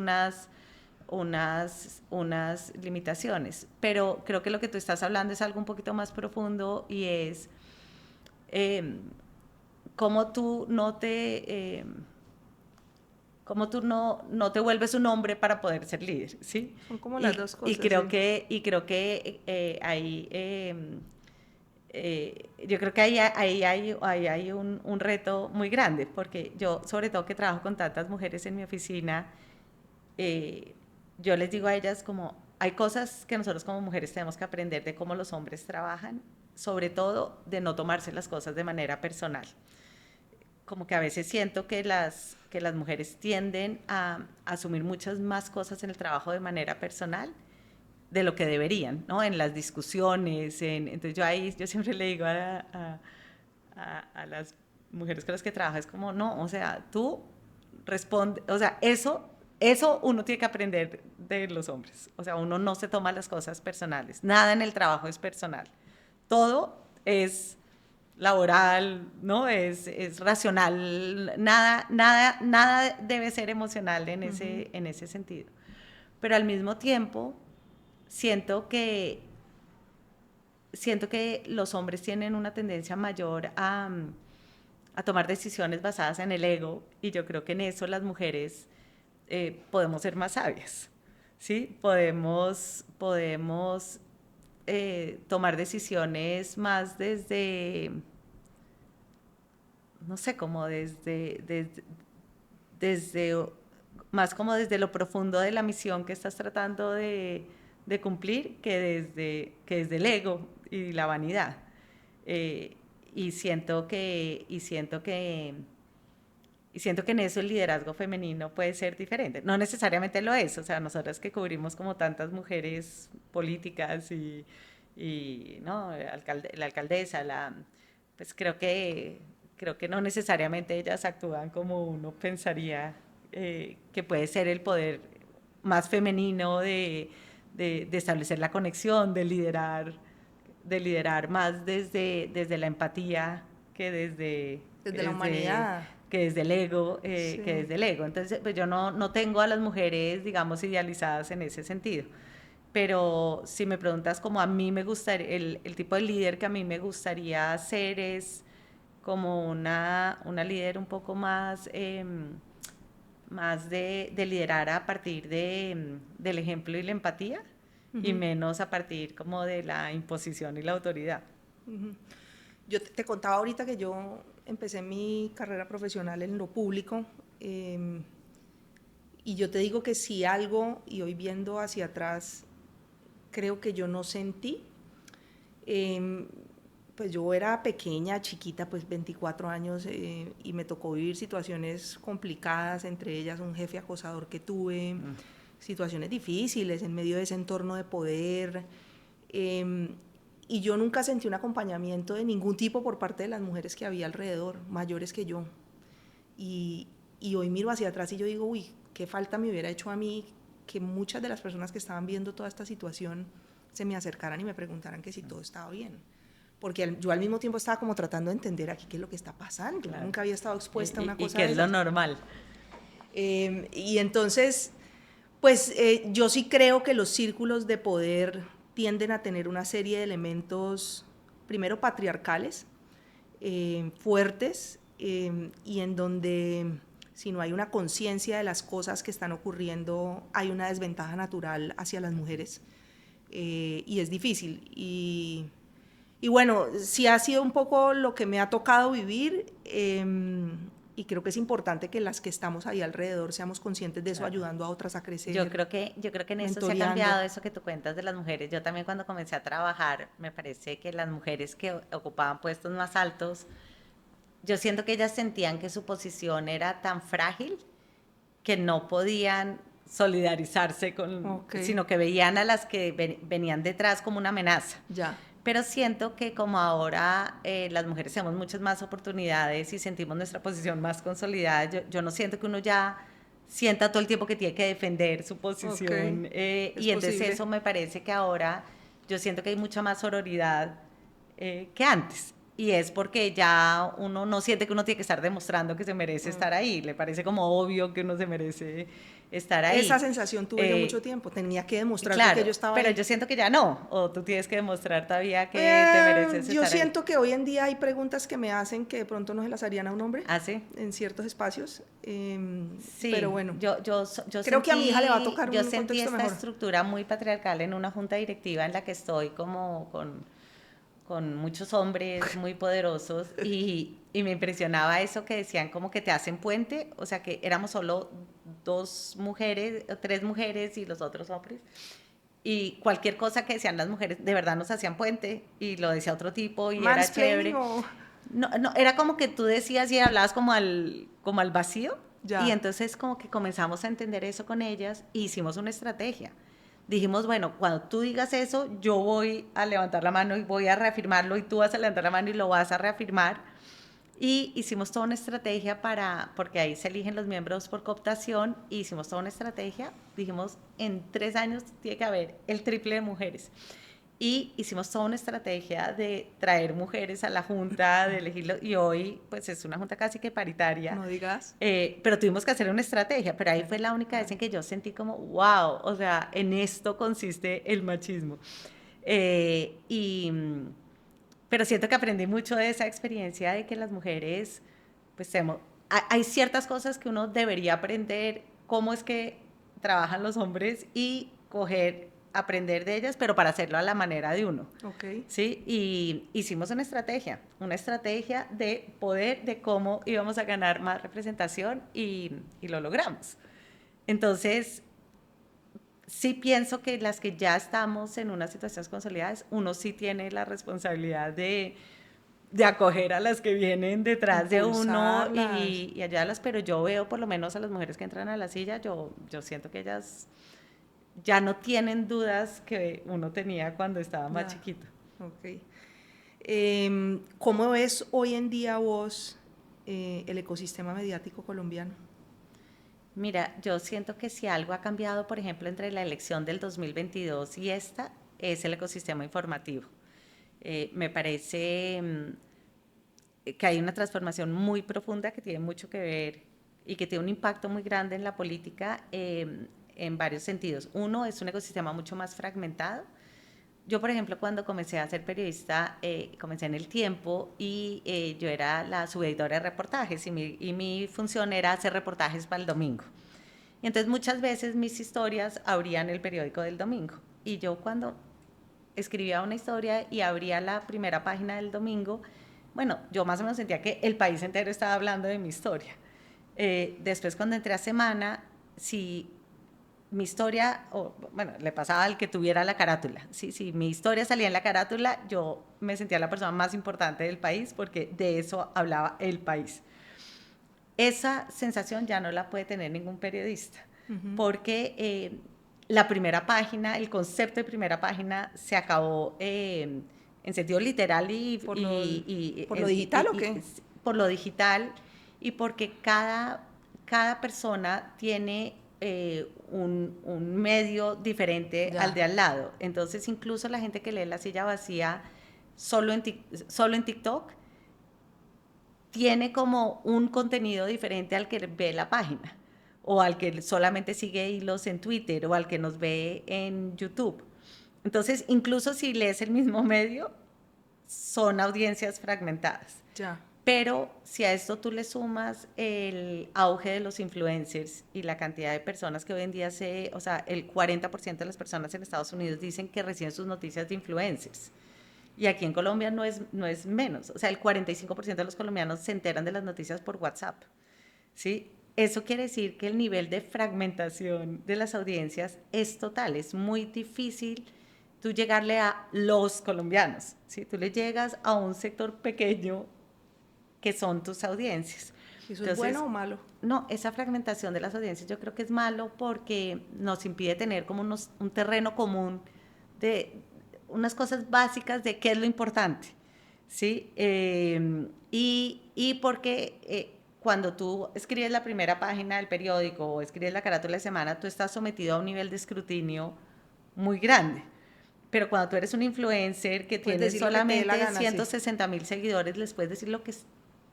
unas limitaciones. Pero creo que lo que tú estás hablando es algo un poquito más profundo, y es eh, cómo tú no te... cómo tú no te vuelves un hombre para poder ser líder, ¿sí? Son como las dos cosas. Creo que ahí, yo creo que ahí hay un reto muy grande, porque yo, sobre todo que trabajo con tantas mujeres en mi oficina, yo les digo a ellas como, hay cosas que nosotros como mujeres tenemos que aprender de cómo los hombres trabajan, sobre todo de no tomarse las cosas de manera personal. Como que a veces siento que que las mujeres tienden a asumir muchas más cosas en el trabajo de manera personal de lo que deberían, ¿no? En las discusiones, entonces yo siempre le digo a las mujeres con las que trabajo, es como, no, o sea, tú responde, o sea, eso uno tiene que aprender de los hombres, o sea, uno no se toma las cosas personales, nada en el trabajo es personal, todo es laboral, ¿no? Es racional, nada debe ser emocional en ese sentido. Pero al mismo tiempo, siento que, siento que los hombres tienen una tendencia mayor a tomar decisiones basadas en el ego, y yo creo que en eso las mujeres podemos ser más sabias, ¿sí? Podemos tomar decisiones más desde, no sé, como desde más como desde lo profundo de la misión que estás tratando de cumplir, que desde el ego y la vanidad. Eh, y siento que en eso el liderazgo femenino puede ser diferente. No necesariamente lo es, o sea, nosotras que cubrimos como tantas mujeres políticas no, la alcaldesa, pues creo que no necesariamente ellas actúan como uno pensaría que puede ser el poder más femenino de establecer la conexión, de liderar más desde la empatía que Desde la humanidad. que desde el ego, Sí. que desde el ego. Entonces, pues yo no tengo a las mujeres, digamos, idealizadas en ese sentido. Pero si me preguntas como a mí me gustaría, el tipo de líder que a mí me gustaría ser es como una líder un poco más, más de liderar a partir del ejemplo y la empatía, y menos a partir como de la imposición y la autoridad. Yo te contaba ahorita que yo empecé mi carrera profesional en lo público, y yo te digo que si algo, y hoy viendo hacia atrás, creo que yo no sentí, pues yo era pequeña, chiquita, pues 24 años, y me tocó vivir situaciones complicadas, entre ellas un jefe acosador que tuve, situaciones difíciles en medio de ese entorno de poder, y yo nunca sentí un acompañamiento de ningún tipo por parte de las mujeres que había alrededor, mayores que yo. Y hoy miro hacia atrás y yo digo, uy, qué falta me hubiera hecho a mí que muchas de las personas que estaban viendo toda esta situación se me acercaran y me preguntaran que si todo estaba bien. Porque yo al mismo tiempo estaba como tratando de entender aquí qué es lo que está pasando. Claro. Nunca había estado expuesta a una cosa y que es lo normal. Y entonces, pues yo sí creo que los círculos de poder tienden a tener una serie de elementos, primero patriarcales, fuertes, y en donde si no hay una conciencia de las cosas que están ocurriendo, hay una desventaja natural hacia las mujeres, y es difícil. Y bueno, sí ha sido un poco lo que me ha tocado vivir, y creo que es importante que las que estamos ahí alrededor seamos conscientes de eso, claro, ayudando a otras a crecer. Yo creo que en eso se ha cambiado eso que tú cuentas de las mujeres. Yo también cuando comencé a trabajar, me parece que las mujeres que ocupaban puestos más altos, yo siento que ellas sentían que su posición era tan frágil que no podían solidarizarse sino que veían a las que venían detrás como una amenaza. Ya. Pero siento que como ahora las mujeres tenemos muchas más oportunidades y sentimos nuestra posición más consolidada, yo no siento que uno ya sienta todo el tiempo que tiene que defender su posición. Y entonces eso me parece que ahora yo siento que hay mucha más sororidad que antes. Y es porque ya uno no siente que uno tiene que estar demostrando que se merece estar ahí. Le parece como obvio que uno se merece estar ahí. Esa sensación tuve yo mucho tiempo. Tenía que demostrar, claro, que yo estaba pero ahí. Yo siento que ya no. O tú tienes que demostrar todavía que te mereces estar ahí. Yo siento que hoy en día hay preguntas que me hacen que de pronto no se las harían a un hombre. ¿Ah, sí? En ciertos espacios. Sí, pero bueno. Yo creo que a mi hija le va a tocar un contexto contexto esta mejor. Estructura muy patriarcal en una junta directiva en la que estoy como con muchos hombres muy poderosos y me impresionaba eso que decían como que te hacen puente, o sea que éramos solo 2 mujeres, 3 mujeres y los otros hombres, y cualquier cosa que decían las mujeres de verdad nos hacían puente y lo decía otro tipo y era chévere. No, era como que tú decías y hablabas como al vacío. Ya. Y entonces como que comenzamos a entender eso con ellas e hicimos una estrategia. Dijimos, bueno, cuando tú digas eso, yo voy a levantar la mano y voy a reafirmarlo y tú vas a levantar la mano y lo vas a reafirmar. Y hicimos toda una estrategia porque ahí se eligen los miembros por cooptación, y hicimos toda una estrategia. Dijimos, en 3 años tiene que haber el triple de mujeres. Y hicimos toda una estrategia de traer mujeres a la junta, de elegirlo, y hoy pues es una junta casi que paritaria. No digas. Pero tuvimos que hacer una estrategia, pero ahí fue la única vez en que yo sentí como, wow, o sea, en esto consiste el machismo. Pero siento que aprendí mucho de esa experiencia de que las mujeres, pues hay ciertas cosas que uno debería aprender, cómo es que trabajan los hombres y aprender de ellas, pero para hacerlo a la manera de uno. Okay. ¿Sí? Y hicimos una estrategia de poder, de cómo íbamos a ganar más representación y lo logramos. Entonces, sí pienso que las que ya estamos en unas situaciones consolidadas, uno sí tiene la responsabilidad de acoger a las que vienen detrás de uno y ayudarlas, pero yo veo por lo menos a las mujeres que entran a la silla, yo siento que ellas ya no tienen dudas que uno tenía cuando estaba más Ya. chiquito. Ok. ¿Cómo ves hoy en día vos el ecosistema mediático colombiano? Mira, yo siento que si algo ha cambiado, por ejemplo, entre la elección del 2022 y esta, es el ecosistema informativo. Me parece que hay una transformación muy profunda que tiene mucho que ver y que tiene un impacto muy grande en la política en varios sentidos. Uno, es un ecosistema mucho más fragmentado. Yo, por ejemplo, cuando comencé a ser periodista, comencé en El Tiempo y yo era la subeditora de reportajes y mi función era hacer reportajes para el domingo. Y entonces muchas veces mis historias abrían el periódico del domingo. Y yo cuando escribía una historia y abría la primera página del domingo, bueno, yo más o menos sentía que el país entero estaba hablando de mi historia. Después cuando entré a Semana, si mi historia, bueno, le pasaba al que tuviera la carátula. Si mi historia salía en la carátula, yo me sentía la persona más importante del país porque de eso hablaba el país. Esa sensación ya no la puede tener ningún periodista, porque la primera página, el concepto de primera página se acabó en sentido literal ¿Por lo digital o qué? por lo digital y porque cada persona tiene un medio diferente Ya. al de al lado. Entonces, incluso la gente que lee La Silla Vacía solo en TikTok tiene como un contenido diferente al que ve la página o al que solamente sigue hilos en Twitter o al que nos ve en YouTube. Entonces, incluso si lees el mismo medio, son audiencias fragmentadas. Ya. Pero si a esto tú le sumas el auge de los influencers y la cantidad de personas que hoy en día o sea, el 40% de las personas en Estados Unidos dicen que reciben sus noticias de influencers. Y aquí en Colombia no es menos. O sea, el 45% de los colombianos se enteran de las noticias por WhatsApp. ¿Sí? Eso quiere decir que el nivel de fragmentación de las audiencias es total. Es muy difícil tú llegarle a los colombianos. ¿Sí? Tú le llegas a un sector pequeño que son tus audiencias. ¿Eso es Entonces, bueno o malo? no, esa fragmentación de las audiencias yo creo que es malo porque nos impide tener como un terreno común de unas cosas básicas de qué es lo importante, ¿sí? Y porque cuando tú escribes la primera página del periódico o escribes la carátula de semana, tú estás sometido a un nivel de escrutinio muy grande. Pero cuando tú eres un influencer que Puedes tienes decir lo que te dé la solamente gana, sí. 160,000 seguidores, les puedes decir lo que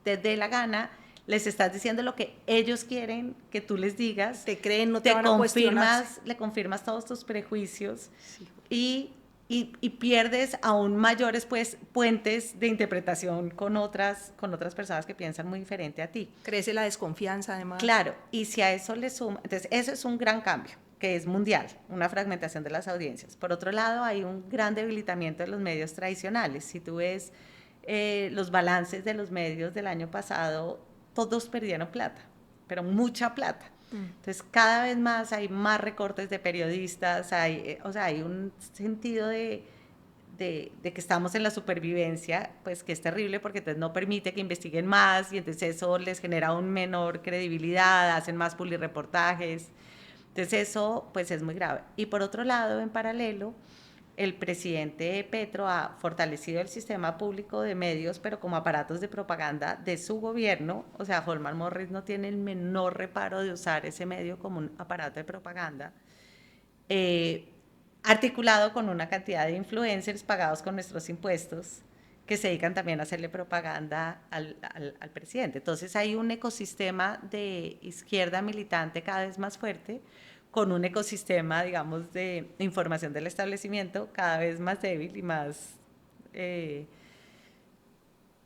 te dé la gana, les estás diciendo lo que ellos quieren que tú les digas. Te creen, no te van a cuestionar. Le confirmas todos tus prejuicios Sí. y pierdes aún mayores puentes de interpretación con otras personas que piensan muy diferente a ti. Crece la desconfianza además. Claro, y si a eso le suma, entonces eso es un gran cambio, que es mundial, una fragmentación de las audiencias. Por otro lado, hay un gran debilitamiento de los medios tradicionales. Si tú ves los balances de los medios del año pasado, todos perdieron plata, pero mucha plata. Entonces, cada vez más hay más recortes de periodistas, o sea, hay un sentido de que estamos en la supervivencia, pues que es terrible porque entonces no permite que investiguen más y entonces eso les genera un menor credibilidad, hacen más publireportajes. Entonces eso pues es muy grave. Y por otro lado, en paralelo, el presidente Petro ha fortalecido el sistema público de medios, pero como aparatos de propaganda de su gobierno. O sea, Holman Morris no tiene el menor reparo de usar ese medio como un aparato de propaganda. Articulado con una cantidad de influencers pagados con nuestros impuestos que se dedican también a hacerle propaganda al presidente. Entonces hay un ecosistema de izquierda militante cada vez más fuerte, con un ecosistema, digamos, de información del establecimiento cada vez más débil y más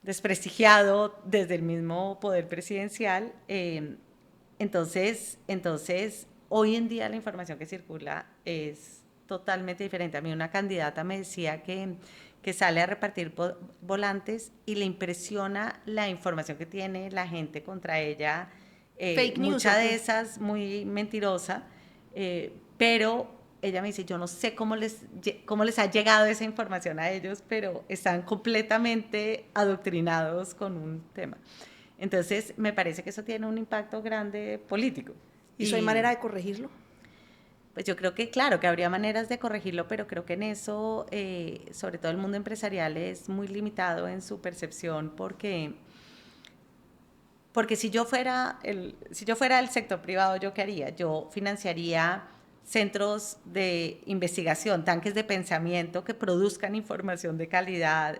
desprestigiado desde el mismo poder presidencial. Entonces, hoy en día la información que circula es totalmente diferente. A mí una candidata me decía que sale a repartir volantes y le impresiona la información que tiene la gente contra ella, Fake news. mucha de esas muy mentirosa, pero ella me dice, yo no sé cómo les ha llegado esa información a ellos, pero están completamente adoctrinados con un tema. Entonces, me parece que eso tiene un impacto grande político. ¿Y eso hay manera de corregirlo? pues yo creo que claro, que habría maneras de corregirlo, pero creo que en eso, sobre todo el mundo empresarial, es muy limitado en su percepción porque si yo fuera el sector privado, ¿yo qué haría? Yo financiaría centros de investigación, tanques de pensamiento que produzcan información de calidad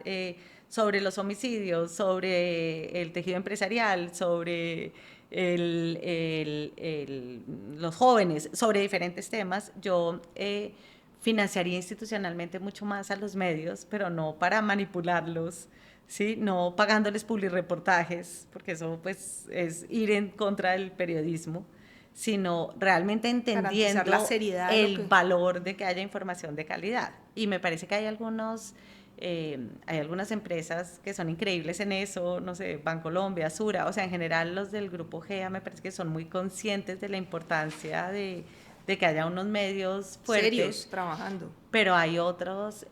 sobre los homicidios, sobre el tejido empresarial, sobre los jóvenes, sobre diferentes temas. Yo financiaría institucionalmente mucho más a los medios, pero no para manipularlos, ¿sí? No pagándoles publireportajes, porque eso pues es ir en contra del periodismo, sino realmente Garantizar la entendiendo seriedad de lo el que... valor de que haya información de calidad. Y me parece que hay algunas empresas que son increíbles en eso, no sé, Bancolombia, Sura, o sea, en general los del grupo GEA me parece que son muy conscientes de la importancia de que haya unos medios fuertes. Serios, trabajando. Pero hay otras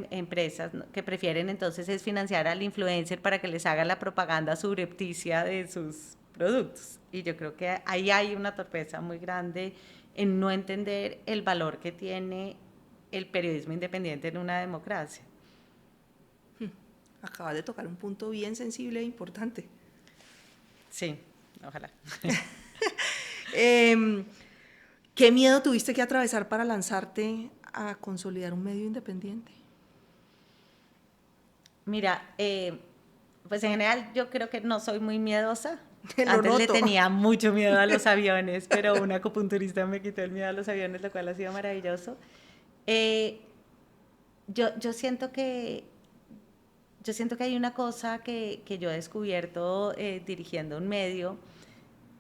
empresas que prefieren entonces es financiar al influencer para que les haga la propaganda subrepticia de sus productos. Y yo creo que ahí hay una torpeza muy grande en no entender el valor que tiene el periodismo independiente en una democracia. Acabas de tocar un punto bien sensible e importante. Sí, ojalá. ¿Qué miedo tuviste que atravesar para lanzarte a consolidar un medio independiente? Mira, pues en general yo creo que no soy muy miedosa. Lo Antes le noto. tenía mucho miedo a los aviones, pero una acupunturista me quitó el miedo a los aviones, lo cual ha sido maravilloso. Eh, yo siento que hay una cosa que yo he descubierto dirigiendo un medio,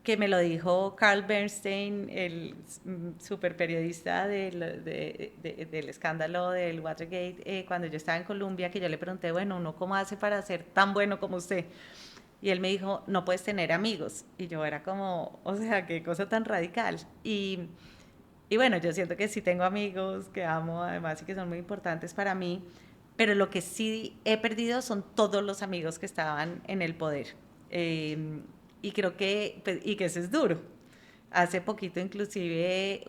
que me lo dijo Carl Bernstein, el super periodista del escándalo del Watergate, cuando yo estaba en Colombia, que yo le pregunté, bueno, ¿uno cómo hace para ser tan bueno como usted? Y él me dijo, no puedes tener amigos. Y yo era como, o sea, qué cosa tan radical. Y bueno, yo siento que sí tengo amigos que amo además y que son muy importantes para mí, pero lo que sí he perdido son todos los amigos que estaban en el poder. Y creo que, pues, y que eso es duro. Hace poquito inclusive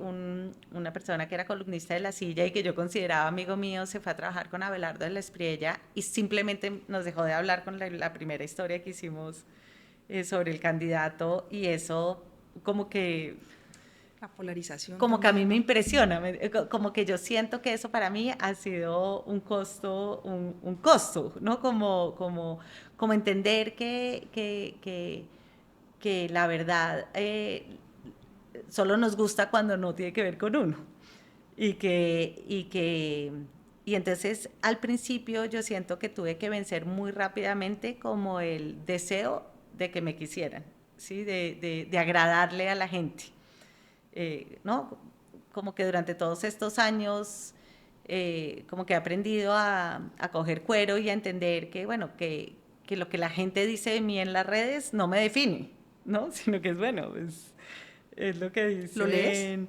una persona que era columnista de La Silla y que yo consideraba amigo mío se fue a trabajar con Abelardo de la Espriella y simplemente nos dejó de hablar con la primera historia que hicimos sobre el candidato, y eso como que La polarización como que a mí también, me ¿no? impresiona, como que yo siento que eso para mí ha sido un costo, ¿no? Como entender que la verdad solo nos gusta cuando no tiene que ver con uno. Y entonces al principio yo siento que tuve que vencer muy rápidamente como el deseo de que me quisieran, ¿sí? De agradarle a la gente. ¿No? Como que durante todos estos años, como que he aprendido a coger cuero y a entender que, bueno, que lo que la gente dice de mí en las redes no me define, ¿no? Sino que es bueno, es lo que ¿Lo lees? dicen.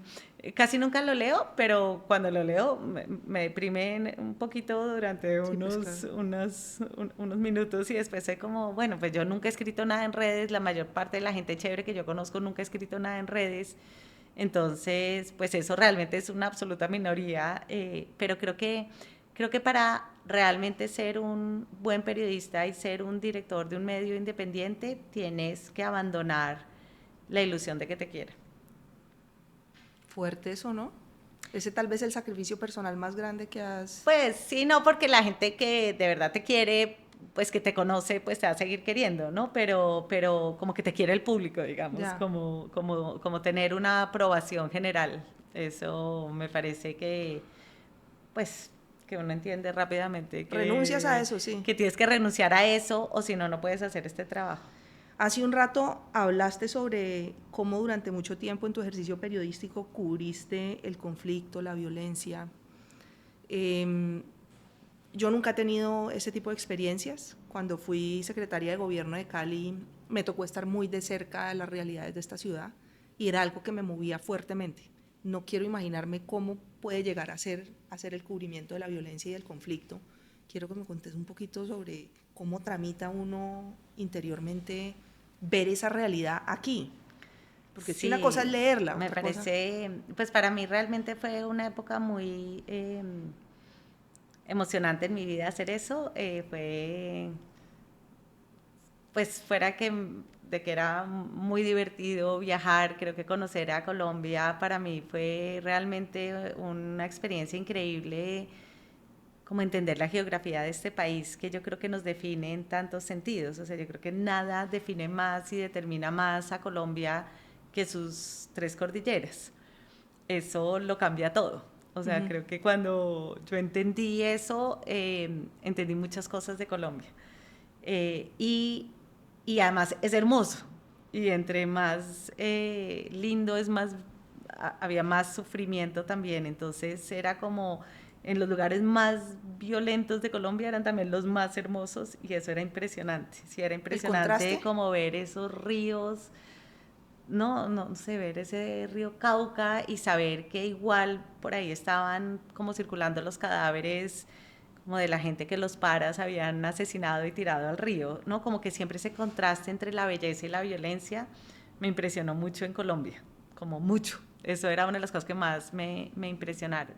Casi nunca lo leo, pero cuando lo leo me deprime un poquito durante Sí, pues claro. unos minutos y después soy como, bueno, pues yo nunca he escrito nada en redes, la mayor parte de la gente chévere que yo conozco nunca ha escrito nada en redes, entonces pues eso realmente es una absoluta minoría, pero creo que para realmente ser un buen periodista y ser un director de un medio independiente tienes que abandonar la ilusión de que te quiera. Fuerte eso, ¿no? Ese tal vez el sacrificio personal más grande que has... Pues sí, no, porque la gente que de verdad te quiere, pues que te conoce, pues te va a seguir queriendo, ¿no? Pero como que te quiere el público, digamos, Ya. como tener una aprobación general. Eso me parece que, pues, que uno entiende rápidamente Renuncias a eso, sí. que tienes que renunciar a eso o si no, no puedes hacer este trabajo. Hace un rato hablaste sobre cómo durante mucho tiempo en tu ejercicio periodístico cubriste el conflicto, la violencia. Yo nunca he tenido ese tipo de experiencias. Cuando fui secretaria de gobierno de Cali, me tocó estar muy de cerca de las realidades de esta ciudad y era algo que me movía fuertemente. No quiero imaginarme cómo puede llegar a ser el cubrimiento de la violencia y del conflicto. Quiero que me contes un poquito sobre cómo tramita uno interiormente ver esa realidad aquí. Porque si una cosa es Sí, leerla, me otra cosa... parece, pues para mí realmente fue una época muy emocionante en mi vida hacer eso. Fue, pues fuera que de que era muy divertido viajar, creo que conocer a Colombia para mí fue realmente una experiencia increíble, como entender la geografía de este país, que yo creo que nos define en tantos sentidos. O sea, yo creo que nada define más y determina más a Colombia que sus tres cordilleras. Eso lo cambia todo. O sea, Ujú. creo que cuando yo entendí eso, entendí muchas cosas de Colombia. Eh, y, y además es hermoso. Y entre más lindo es más, había más sufrimiento también. Entonces era como en los lugares más violentos de Colombia eran también los más hermosos y eso era impresionante. Sí, era El impresionante contraste, como ver esos ríos, no sé, ver ese río Cauca y saber que igual por ahí estaban como circulando los cadáveres como de la gente que los paras habían asesinado y tirado al río, ¿no? Como que siempre ese contraste entre la belleza y la violencia me impresionó mucho en Colombia, como mucho. Eso era una de las cosas que más me impresionaron.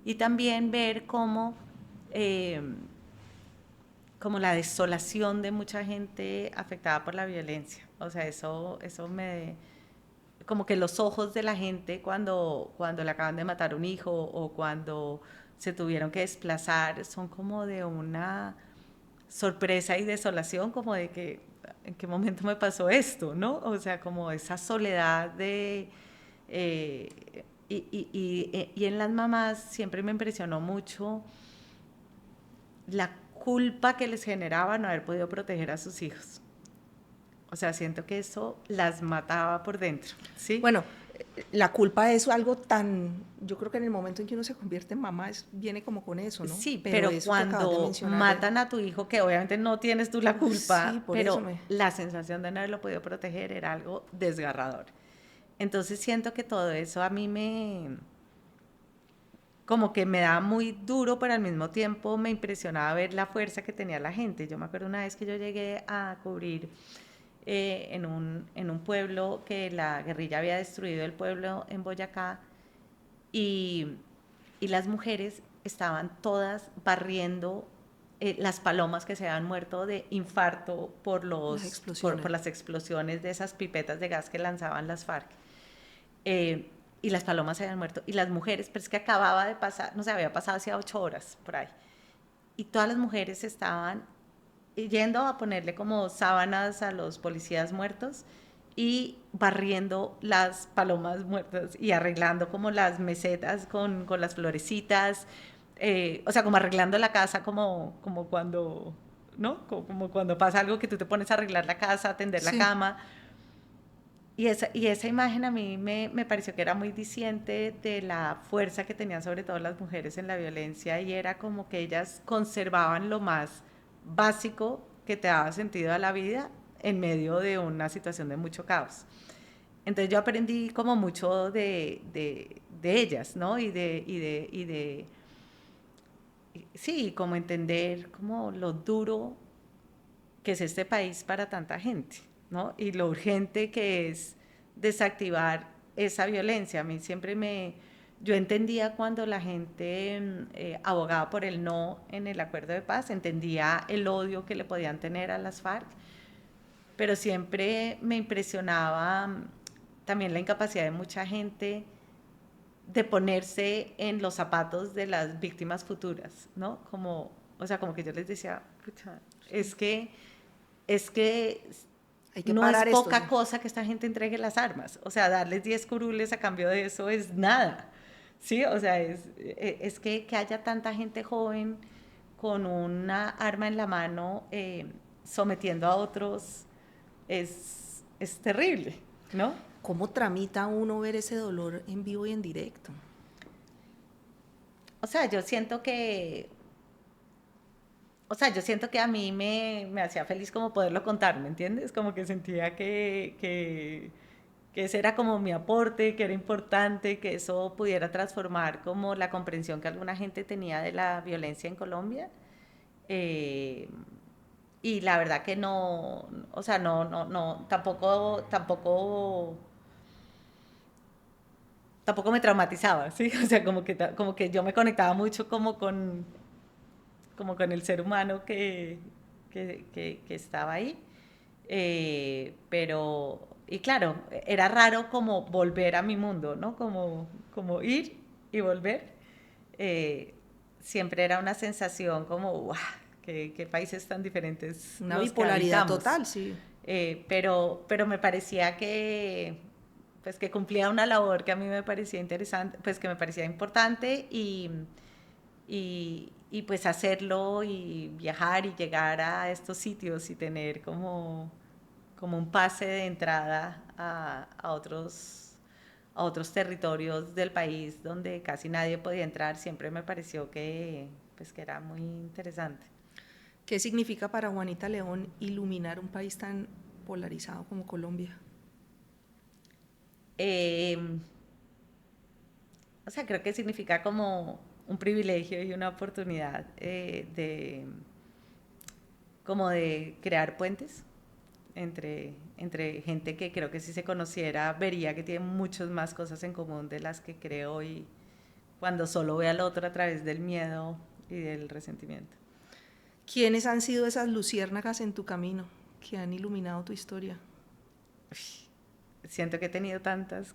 Y también ver cómo, eh, como la desolación de mucha gente afectada por la violencia. O sea, eso me, como que los ojos de la gente cuando le acaban de matar un hijo o cuando se tuvieron que desplazar son como de una sorpresa y desolación, como de que en qué momento me pasó esto, ¿no? O sea, como esa soledad de... y en las mamás siempre me impresionó mucho la culpa que les generaba no haber podido proteger a sus hijos. O sea, siento que eso las mataba por dentro, ¿sí? bueno, la culpa es algo tan, yo creo que en el momento en que uno se convierte en mamá viene como con eso, ¿no? Sí, Pero pero eso que acabas de cuando mencionar, matan a tu hijo, que obviamente no tienes tú la sí, culpa, por eso pero me... la sensación de no haberlo podido proteger era algo desgarrador. Entonces siento que todo eso a mí me, como que me da muy duro, pero al mismo tiempo me impresionaba ver la fuerza que tenía la gente. Yo me acuerdo una vez que yo llegué a cubrir en un pueblo que la guerrilla había destruido el pueblo en Boyacá y, y las mujeres estaban todas barriendo las palomas que se habían muerto de infarto Las por explosiones. las explosiones de esas pipetas de gas que lanzaban las FARC. Eh, y las palomas se habían muerto. Y las mujeres, pero es que acababa de pasar, no sé, había pasado hacía 8 horas por ahí. Y todas las mujeres estaban yendo a ponerle como sábanas a los policías muertos y barriendo las palomas muertas y arreglando como las mesetas con las florecitas, o sea, como arreglando la casa como cuando, ¿no? Como cuando pasa algo que tú te pones a arreglar la casa, a tender la Sí, cama. Y esa imagen a mí me pareció que era muy diciente de la fuerza que tenían sobre todo las mujeres en la violencia y era como que ellas conservaban lo más básico que te daba sentido a la vida en medio de una situación de mucho caos. Entonces yo aprendí como mucho de ellas, ¿no? Sí, como entender como lo duro que es este país para tanta gente, ¿no? Y lo urgente que es desactivar esa violencia. A mí siempre yo entendía cuando la gente abogaba por el no en el acuerdo de paz, entendía el odio que le podían tener a las FARC, pero siempre me impresionaba también la incapacidad de mucha gente de ponerse en los zapatos de las víctimas futuras, ¿no? Como, o sea, como que yo les decía, pucha, es que hay que no es parar esto, poca sí. cosa que esta gente entregue las armas. O sea, darles 10 curules a cambio de eso es nada. Sí, o sea, es que haya tanta gente joven con una arma en la mano sometiendo a otros es terrible, ¿no? ¿Cómo tramita uno ver ese dolor en vivo y en directo? O sea, yo siento que a mí me hacía feliz como poderlo contar, ¿me entiendes? Como que sentía que ese era como mi aporte, que era importante, que eso pudiera transformar como la comprensión que alguna gente tenía de la violencia en Colombia. Eh, y la verdad que no, o sea, no, tampoco tampoco me traumatizaba, ¿sí? O sea, como que yo me conectaba mucho como con el ser humano que estaba ahí. Pero, y claro, era raro como volver a mi mundo, ¿no? Como ir y volver. Eh, Siempre era una sensación como, ¡guau! Qué países tan diferentes Una los que bipolaridad habitamos. total, sí. Pero me parecía pues que cumplía una labor que a mí me parecía interesante, pues que me parecía importante y pues hacerlo y viajar y llegar a estos sitios y tener como un pase de entrada a otros territorios del país donde casi nadie podía entrar, siempre me pareció pues, que era muy interesante. ¿Qué significa para Juanita León iluminar un país tan polarizado como Colombia? Eh, o sea, creo que significa como un privilegio y una oportunidad como de crear puentes entre gente que creo que si se conociera vería que tiene muchas más cosas en común de las que creo y cuando solo ve al otro a través del miedo y del resentimiento. ¿Quiénes han sido esas luciérnagas en tu camino que han iluminado tu historia? Siento que he tenido tantas,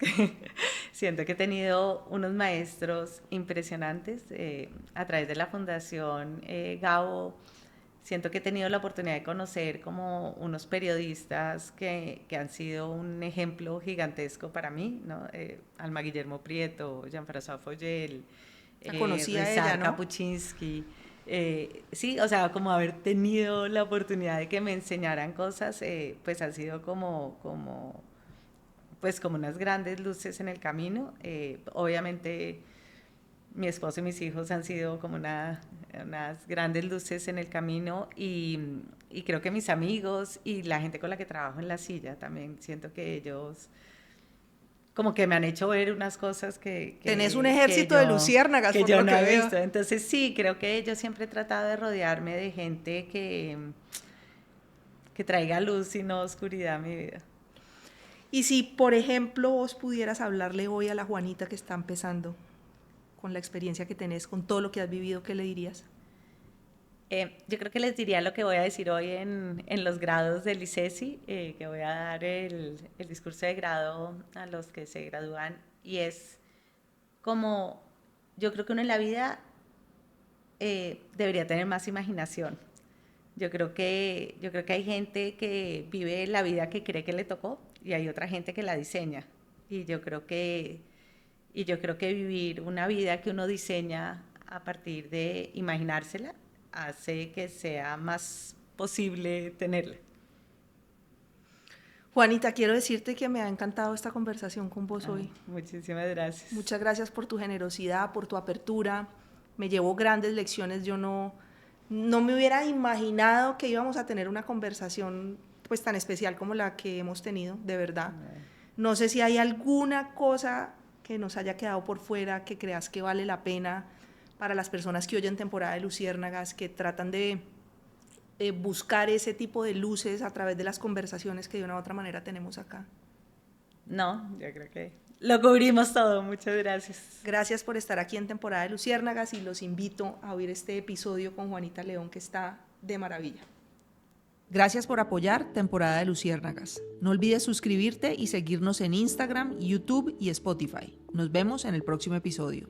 siento que he tenido unos maestros impresionantes a través de la Fundación Gabo. Siento que he tenido la oportunidad de conocer como unos periodistas que han sido un ejemplo gigantesco para mí, ¿no? Alma Guillermo Prieto, Jean-François Foyel, La conocía ella, Ryszard ¿no? Kapuczynski. Sí, o sea, como haber tenido la oportunidad de que me enseñaran cosas, pues ha sido pues como unas grandes luces en el camino. Obviamente mi esposo y mis hijos han sido como unas grandes luces en el camino y creo que mis amigos y la gente con la que trabajo en la silla también siento que ellos como que me han hecho ver unas cosas Tenés un ejército de luciérnagas, que por yo lo no que he veo. visto. Entonces sí, creo que yo siempre he tratado de rodearme de gente que traiga luz y no oscuridad a mi vida. Y si, por ejemplo, vos pudieras hablarle hoy a la Juanita que está empezando, con la experiencia que tenés, con todo lo que has vivido, ¿qué le dirías? Yo creo que les diría lo que voy a decir hoy en los grados del ICESI, que voy a dar el discurso de grado a los que se gradúan, y es como, yo creo que uno en la vida debería tener más imaginación. Yo creo que hay gente que vive la vida que cree que le tocó y hay otra gente que la diseña. Y yo creo que, y yo creo que vivir una vida que uno diseña a partir de imaginársela hace que sea más posible tenerla. Juanita, quiero decirte que me ha encantado esta conversación con vos hoy. Muchísimas gracias. Muchas gracias por tu generosidad, por tu apertura. Me llevo grandes lecciones. Yo no me hubiera imaginado que íbamos a tener una conversación pues tan especial como la que hemos tenido, de verdad. No sé si hay alguna cosa que nos haya quedado por fuera que creas que vale la pena para las personas que oyen Temporada de Luciérnagas, que tratan de buscar ese tipo de luces a través de las conversaciones que de una u otra manera tenemos acá. No, yo creo que lo cubrimos todo. Muchas gracias. Gracias por estar aquí en Temporada de Luciérnagas y los invito a oír este episodio con Juanita León que está de maravilla. Gracias por apoyar Temporada de Luciérnagas. No olvides suscribirte y seguirnos en Instagram, YouTube y Spotify. Nos vemos en el próximo episodio.